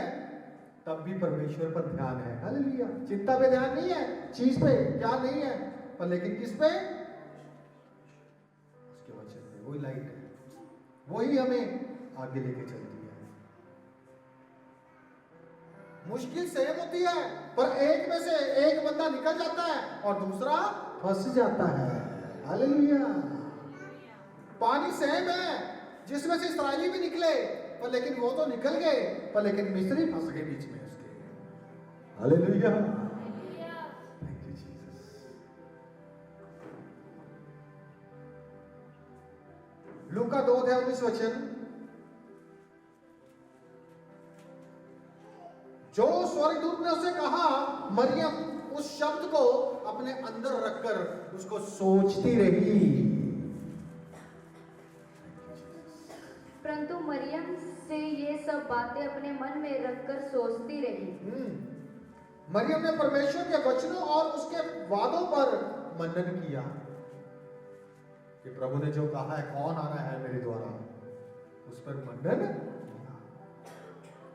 तब भी परमेश्वर पर ध्यान है। हालेलुया। चिंता पे ध्यान नहीं है, चीज पे ध्यान नहीं है, पर लेकिन किस पे, उसके वचन पे। वही लाइट है, वही हमें आगे लेके चलती है। मुश्किल सेम होती है, पर एक में से एक बंदा निकल जाता है और दूसरा फंस जाता है। हालेलुया। पानी सेम है, जिसमें से इस्राएली भी निकले, पर लेकिन वो तो निकल गए, पर लेकिन मिस्री फंस गए बीच में उसके। Hallelujah, thank you Jesus. लूका 2:19 जो स्वर्गदूत ने उसे कहा, मरियम उस शब्द को अपने अंदर रखकर उसको सोचती रही। परंतु मरियम से ये सब बातें अपने मन में रखकर सोचती रही। मरियम ने परमेश्वर के वचनों और उसके वादों पर मनन किया कि प्रभु ने जो कहा है, कौन आ रहा है मेरे द्वारा, उस पर मनन